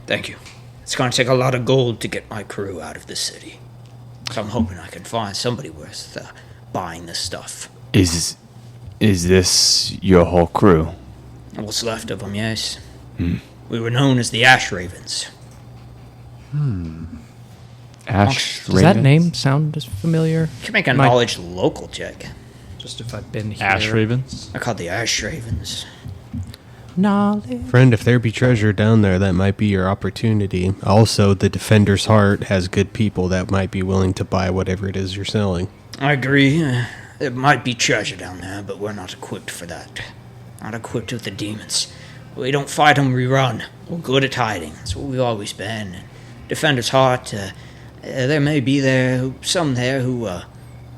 Thank you. It's going to take a lot of gold to get my crew out of this city. So I'm hoping I can find somebody worth buying this stuff. Is this your whole crew? What's left of them, yes. We were known as the Ash Ravens. Ash Does that name sound as familiar? You can make a knowledge local check. Just if I've been here. Ash Ravens. They're called the Ash Ravens. Knowledge. Friend, if there be treasure down there, that might be your opportunity. Also, the Defender's Heart has good people that might be willing to buy whatever it is you're selling. I agree. There might be treasure down there, but we're not equipped for that. Not equipped with the demons. We don't fight them, we run. We're good at hiding. That's what we've always been. Defender's Heart, there may be some there who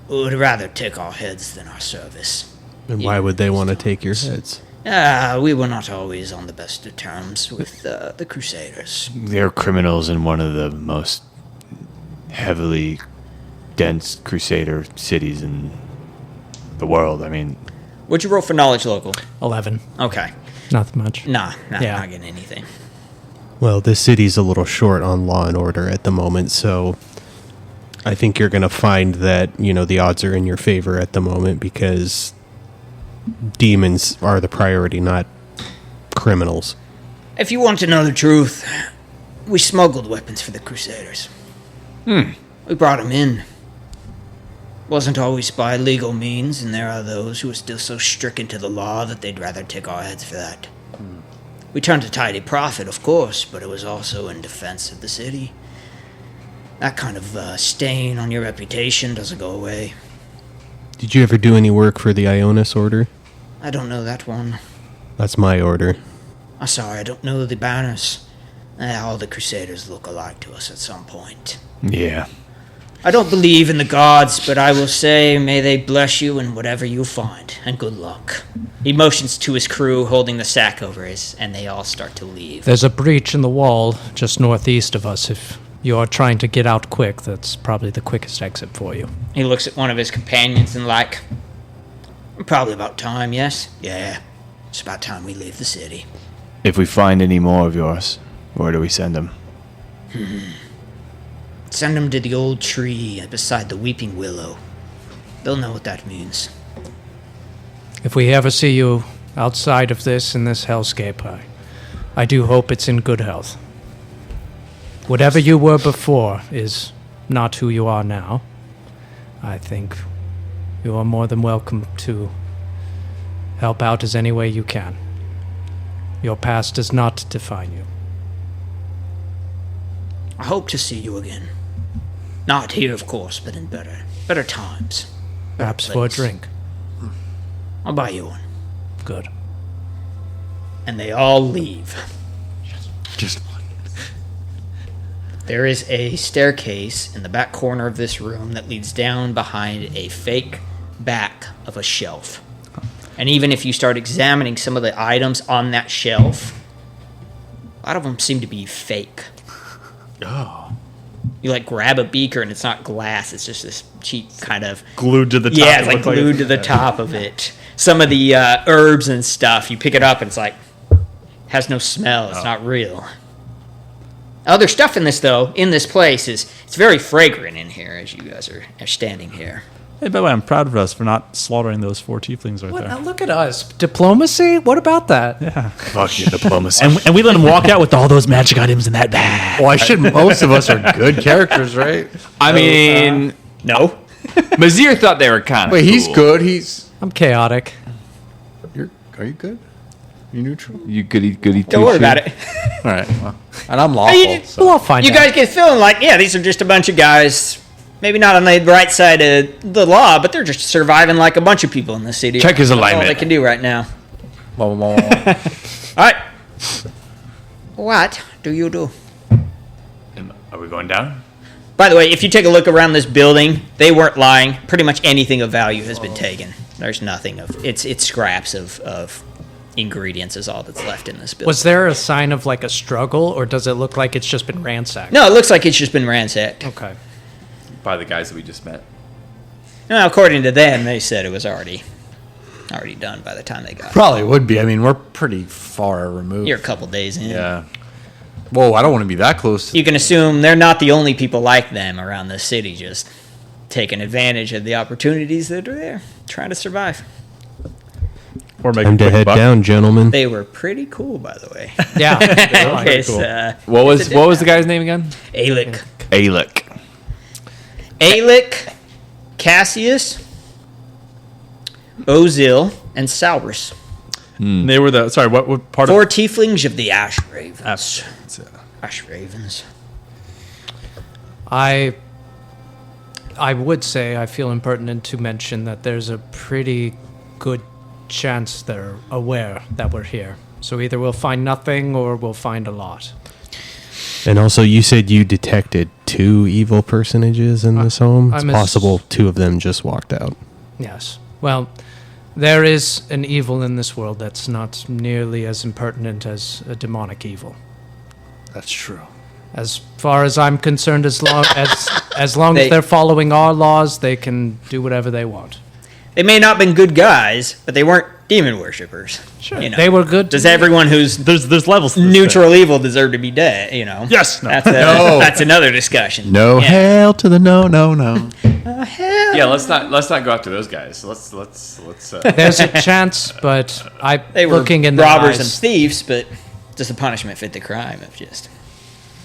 would rather take our heads than our service. And why would they want to take your heads? We were not always on the best of terms with the Crusaders. They're criminals in one of the most heavily dense Crusader cities in the world. I mean... What'd you roll for knowledge local? 11. Okay. Not much. Not getting anything. Well, this city's a little short on law and order at the moment, so I think you're going to find that, the odds are in your favor at the moment because demons are the priority, not criminals. If you want to know the truth, we smuggled weapons for the Crusaders. We brought them in. Wasn't always by legal means, and there are those who are still so stricken to the law that they'd rather take our heads for that. We turned a tidy profit, of course, but it was also in defense of the city. That kind of stain on your reputation doesn't go away. Did you ever do any work for the Ionis Order? I don't know that one. That's my order. I'm sorry, I don't know the banners. All the Crusaders look alike to us at some point. Yeah. I don't believe in the gods, but I will say, may they bless you in whatever you find, and good luck. He motions to his crew, holding the sack over and they all start to leave. There's a breach in the wall just northeast of us. If you're trying to get out quick, that's probably the quickest exit for you. He looks at one of his companions and probably about time, yes? Yeah, it's about time we leave the city. If we find any more of yours, where do we send them? Send them to the old tree beside the weeping willow. They'll know what that means. If we ever see you outside of this in this hellscape, I do hope it's in good health. Whatever you were before is not who you are now. I think you are more than welcome to help out as any way you can. Your past does not define you. I hope to see you again. Not here, of course, but in better times. Perhaps for a drink. I'll buy you one. Good. And they all leave. Just one. There is a staircase in the back corner of this room that leads down behind a fake back of a shelf. And even if you start examining some of the items on that shelf, a lot of them seem to be fake. Oh. You like grab a beaker and it's not glass, it's just this cheap kind of Glued to the top. yeah, it's It like looked glued to the top of it. Some of the herbs and stuff, you pick it up and it's like has no smell. It's not real. Other stuff in this place it's very fragrant in here as you guys are standing here. Hey, by the way, I'm proud of us for not slaughtering those 4 tieflings right What? Now there. look at us. Diplomacy? What about that? Fuck your diplomacy. And we let him walk out with all those magic items in that bag. Well, most of us are good characters, right? I mean, No? Mazir thought they were kind of Wait, he's cool. good. I'm chaotic. Are you good? You neutral? You goody Don't worry about it. All right. Well, and I'm lawful. you- So. We'll all find You out. guys get feeling like, yeah, these are just a bunch of guys, maybe not on the right side of the law, but they're just surviving like a bunch of people in the city. Check his That's all alignment. they can do right now. Wah, wah, wah, wah. All right. What do you do? Are we going down? By the way, if you take a look around this building, they weren't lying. Pretty much anything of value has been taken. There's nothing of it's scraps of ingredients is all that's left in this building. Was there a sign of like a struggle, or does it look like it's just been ransacked? No, it looks like it's just been ransacked. Okay. By the guys that we just met. Well, according to them, they said it was already done by the time they got it. Probably would be. I mean, we're pretty far removed. You're a couple days in. Yeah. Whoa, I don't want to be that close. You can assume they're not the only people like them around the city, just taking advantage of the opportunities that are there, trying to survive. Or make Time a to quick head buck. down, gentlemen. They were pretty cool, by the way. Yeah. In case, What was the guy's name again? Alec. Alec. Alec, Cassius, Ozil, and Saurus. They were what part 4 of tieflings of the Ash Ravens. Ash. Ash Ravens. I would say I feel impertinent to mention that there's a pretty good chance they're aware that we're here. So either we'll find nothing or we'll find a lot. And also, you said you detected 2 evil personages in this home. It's I'm possible 2 of them just walked out. Yes. Well, there is an evil in this world that's not nearly as impertinent as a demonic evil. That's true. As far as I'm concerned, as long as They- they're following our laws, they can do whatever they want. They may not have been good guys, but they weren't demon worshippers. Sure. They were good. Does everyone who's There's levels to this neutral evil deserve to be dead, you know? Yes, no. That's another discussion. No Yeah. hail to the no, no, no. Yeah, let's not go after those guys. Let's There's a chance, but They were looking in their robbers and eyes, thieves, but does the punishment fit the crime of just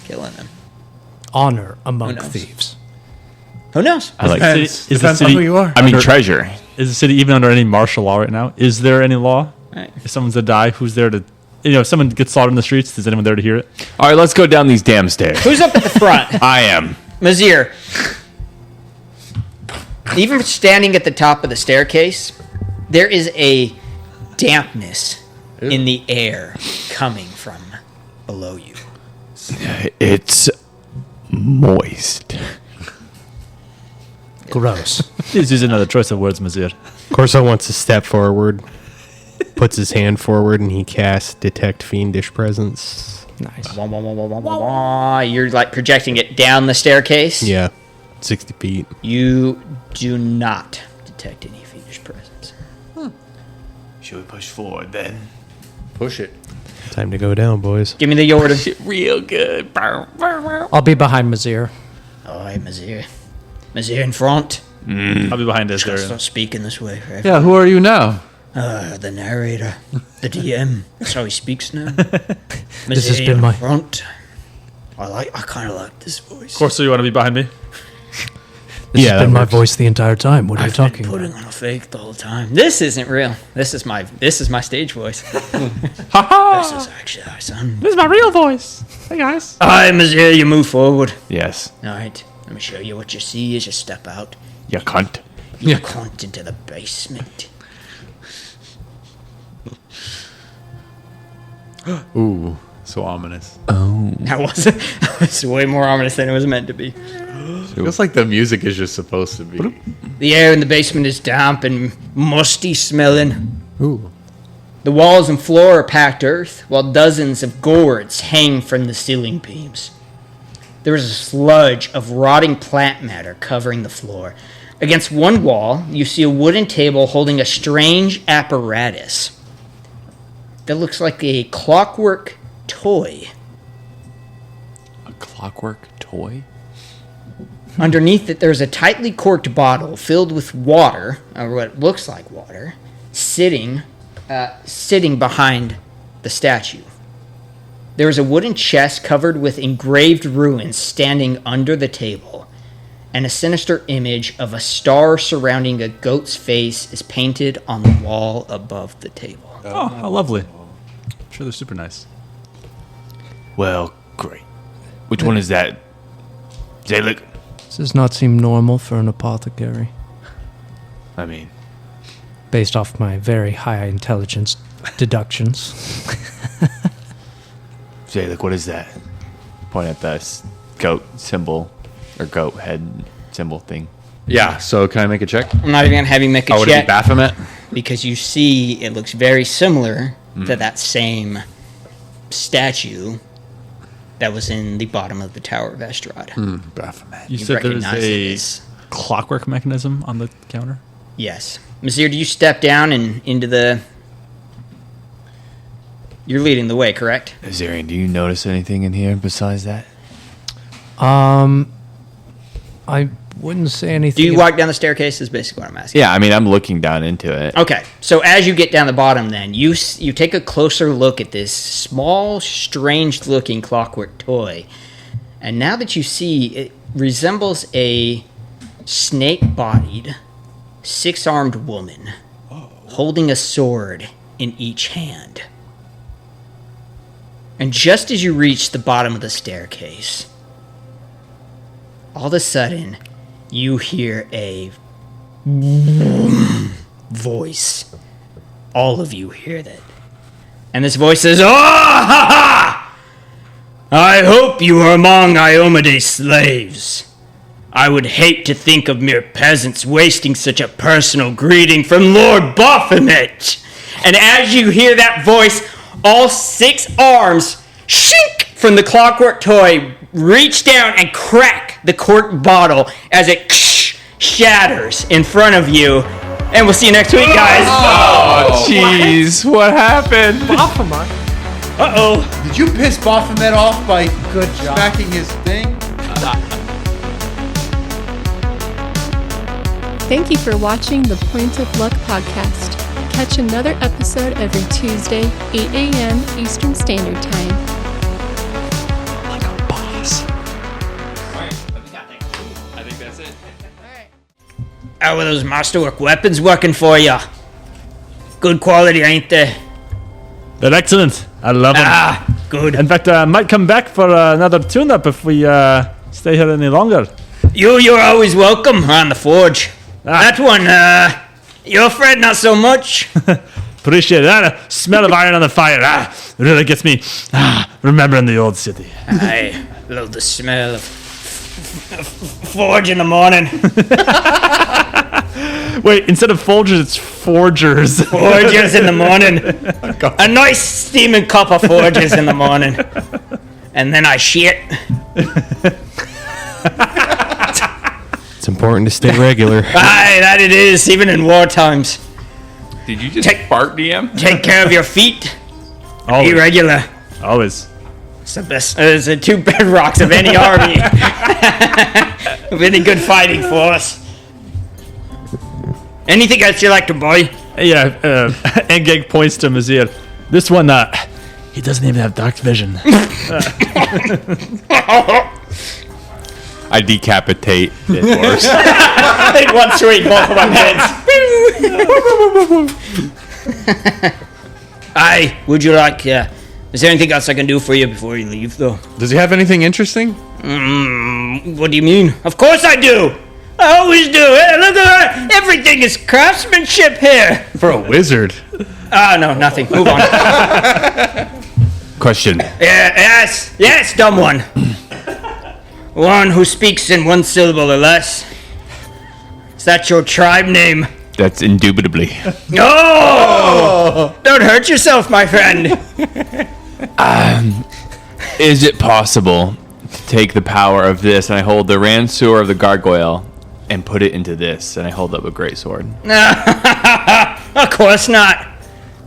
killing them? honor among Who knows? thieves. Who knows? I like Depends, is the depends on city- who you are. I mean treasure. Is the city even under any martial law right now? Is there any law? Right. If someone's to die, who's there to, if someone gets slaughtered in the streets, is anyone there to hear it? All right, let's go down these damn stairs. Who's up at the front? I am. Mazir. Even standing at the top of the staircase, there is a dampness in the air coming from below you. It's moist. Gross. Please use another choice of words, Mazir. Corso wants to step forward, puts his hand forward, and he casts Detect Fiendish Presence. Nice. Wah, wah, wah, wah, wah, wah, wah. You're like projecting it down the staircase. Yeah, 60 feet. You do not detect any fiendish presence. Should we push forward then? Push it. Time to go down, boys. Give me the order. Real good. I'll be behind Mazir. All right, Mazir. Mazir in front. I'll be behind this Gotta area. start speaking this way. Right? Yeah, who are you now? The narrator, the DM. That's how he speaks now. This has Mazir been in my- front. I kind of like this voice. Of course, so you want to be behind me? This Yeah, has that been my works. voice the entire time. What are you I've been talking putting about? on a fake the whole time. This isn't real. This is my stage voice. This is actually our son. This is my real voice. Hey, guys. All right, Mazir, you move forward. Yes. All right, let me show you what you see as you step out. You cunt. You cunt into the basement. Ooh, so ominous. That was way more ominous than it was meant to be. Feels like the music is just supposed to be. The air in the basement is damp and musty smelling. Ooh. The walls and floor are packed earth, while dozens of gourds hang from the ceiling beams. There is a sludge of rotting plant matter covering the floor. Against one wall, you see a wooden table holding a strange apparatus that looks like a clockwork toy. A clockwork toy? Underneath it, there's a tightly corked bottle filled with water, or what looks like water, sitting behind the statue. There is a wooden chest covered with engraved runes standing under the table, and a sinister image of a star surrounding a goat's face is painted on the wall above the table. Oh, how lovely. I'm sure they're super nice. Well, great. Which one is that? Zalik? This does not seem normal for an apothecary. I mean, Based off my very high intelligence deductions. Zalik, what is that? Point at the goat symbol, or goat head symbol thing. Yeah, so can I make a check? I'm not even going to have you make a Oh, would it check be Baphomet? because you see it looks very similar to that same statue that was in the bottom of the Tower of Estrad. Baphomet. You You said there's recognize it a as- clockwork mechanism on the counter? Yes. Mazir, do you step down and into the... You're leading the way, correct? Zarian, do you notice anything in here besides that? I wouldn't say anything. Do you walk down the staircase is basically what I'm asking. Yeah, I mean, I'm looking down into it. Okay, so as you get down the bottom then, you take a closer look at this small, strange-looking clockwork toy. And now that you see, it resembles a snake-bodied, six-armed woman holding a sword in each hand. And just as you reach the bottom of the staircase, all of a sudden, you hear a voice. All of you hear that. And this voice says, "Oh, ha, ha! I hope you are among Iomede's slaves. I would hate to think of mere peasants wasting such a personal greeting from Lord Baphomet." And as you hear that voice, all six arms, shink, from the clockwork toy, reach down and crack the cork bottle as it shatters in front of you. And we'll see you next week, guys. Oh, jeez. What happened? Uh-oh. Did you piss Baphomet off by Good job. smacking his thing? Thank you for watching the Point of Luck podcast. Catch another episode every Tuesday, 8 a.m. Eastern Standard Time. I think that's it. How are those masterwork weapons working for you? Good quality, ain't they? They're excellent. I love them. Ah, good. In fact, I might come back for another tune-up if we stay here any longer. You're always welcome on the forge. That one, you're afraid not so much. Appreciate it. That smell of iron on the fire really gets me remembering the old city. I love the smell of forge in the morning. Wait, instead of Folgers, it's Forgers. Forges in the morning. A nice steaming cup of forges in the morning. And then I shit. It's important to stay regular. Aye, that it is, even in war times. Did you just fart, DM? Take care of your feet. Always. Irregular. Always. It's the best. It's the two bedrocks of any army. Of any good fighting force. Anything else you like to buy? Yeah, Engeg points to Mazir. This one, he doesn't even have dark vision. I decapitate it worse. In one sweep, both of my heads. Aye, would you like, is there anything else I can do for you before you leave, though? Does he have anything interesting? What do you mean? Of course I do! I always do! Hey, look at that! Everything is craftsmanship here! For a wizard. No, nothing. Move on. Question. Yes, dumb one. One who speaks in one syllable or less. Is that your tribe name? That's indubitably. No! Don't hurt yourself, my friend. Is it possible to take the power of this, and I hold the Ransur of the Gargoyle, and put it into this, and I hold up a great sword? Of course not.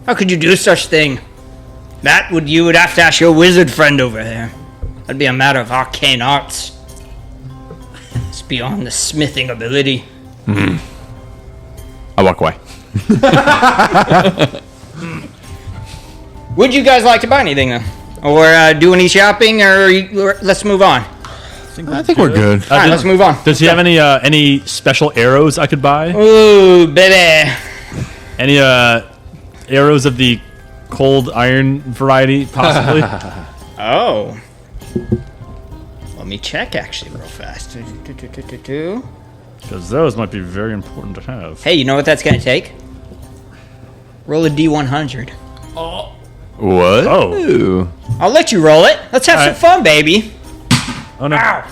How could you do such thing? You would have to ask your wizard friend over there. That'd be a matter of arcane arts. It's beyond the smithing ability. I walk away. Would you guys like to buy anything then? Or do any shopping, or let's move on? I think we're good. All right, let's move on. Does he have any special arrows I could buy? Ooh, baby. Any arrows of the cold iron variety, possibly? Oh. Let me check, actually, real fast. Because those might be very important to have. Hey, you know what that's going to take? Roll a D100. What? Oh. I'll let you roll it. Let's have some fun, baby. Oh, no. Ow.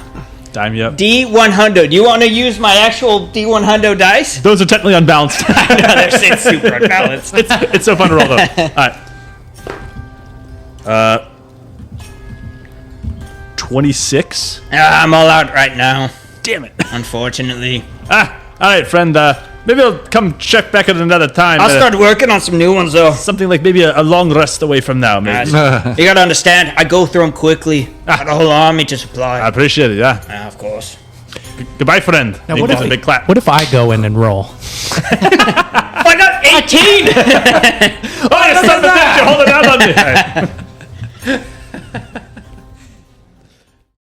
Dime you up. D100. You want to use my actual D100 dice? Those are technically unbalanced. They're super unbalanced. It's so fun to roll, though. All right. 26. I'm all out right now, Damn it. unfortunately. All right, friend. Maybe I'll come check back at another time. I'll start working on some new ones, though. Something like maybe a long rest away from now, maybe. You gotta understand, I go through them quickly. Got a whole army to supply. I appreciate it, yeah. Of course. Goodbye, friend. Now, He what gives if- a big clap. What if I go in and roll? I got 18! Oh, you son of a bitch! You're holding out on me. All right.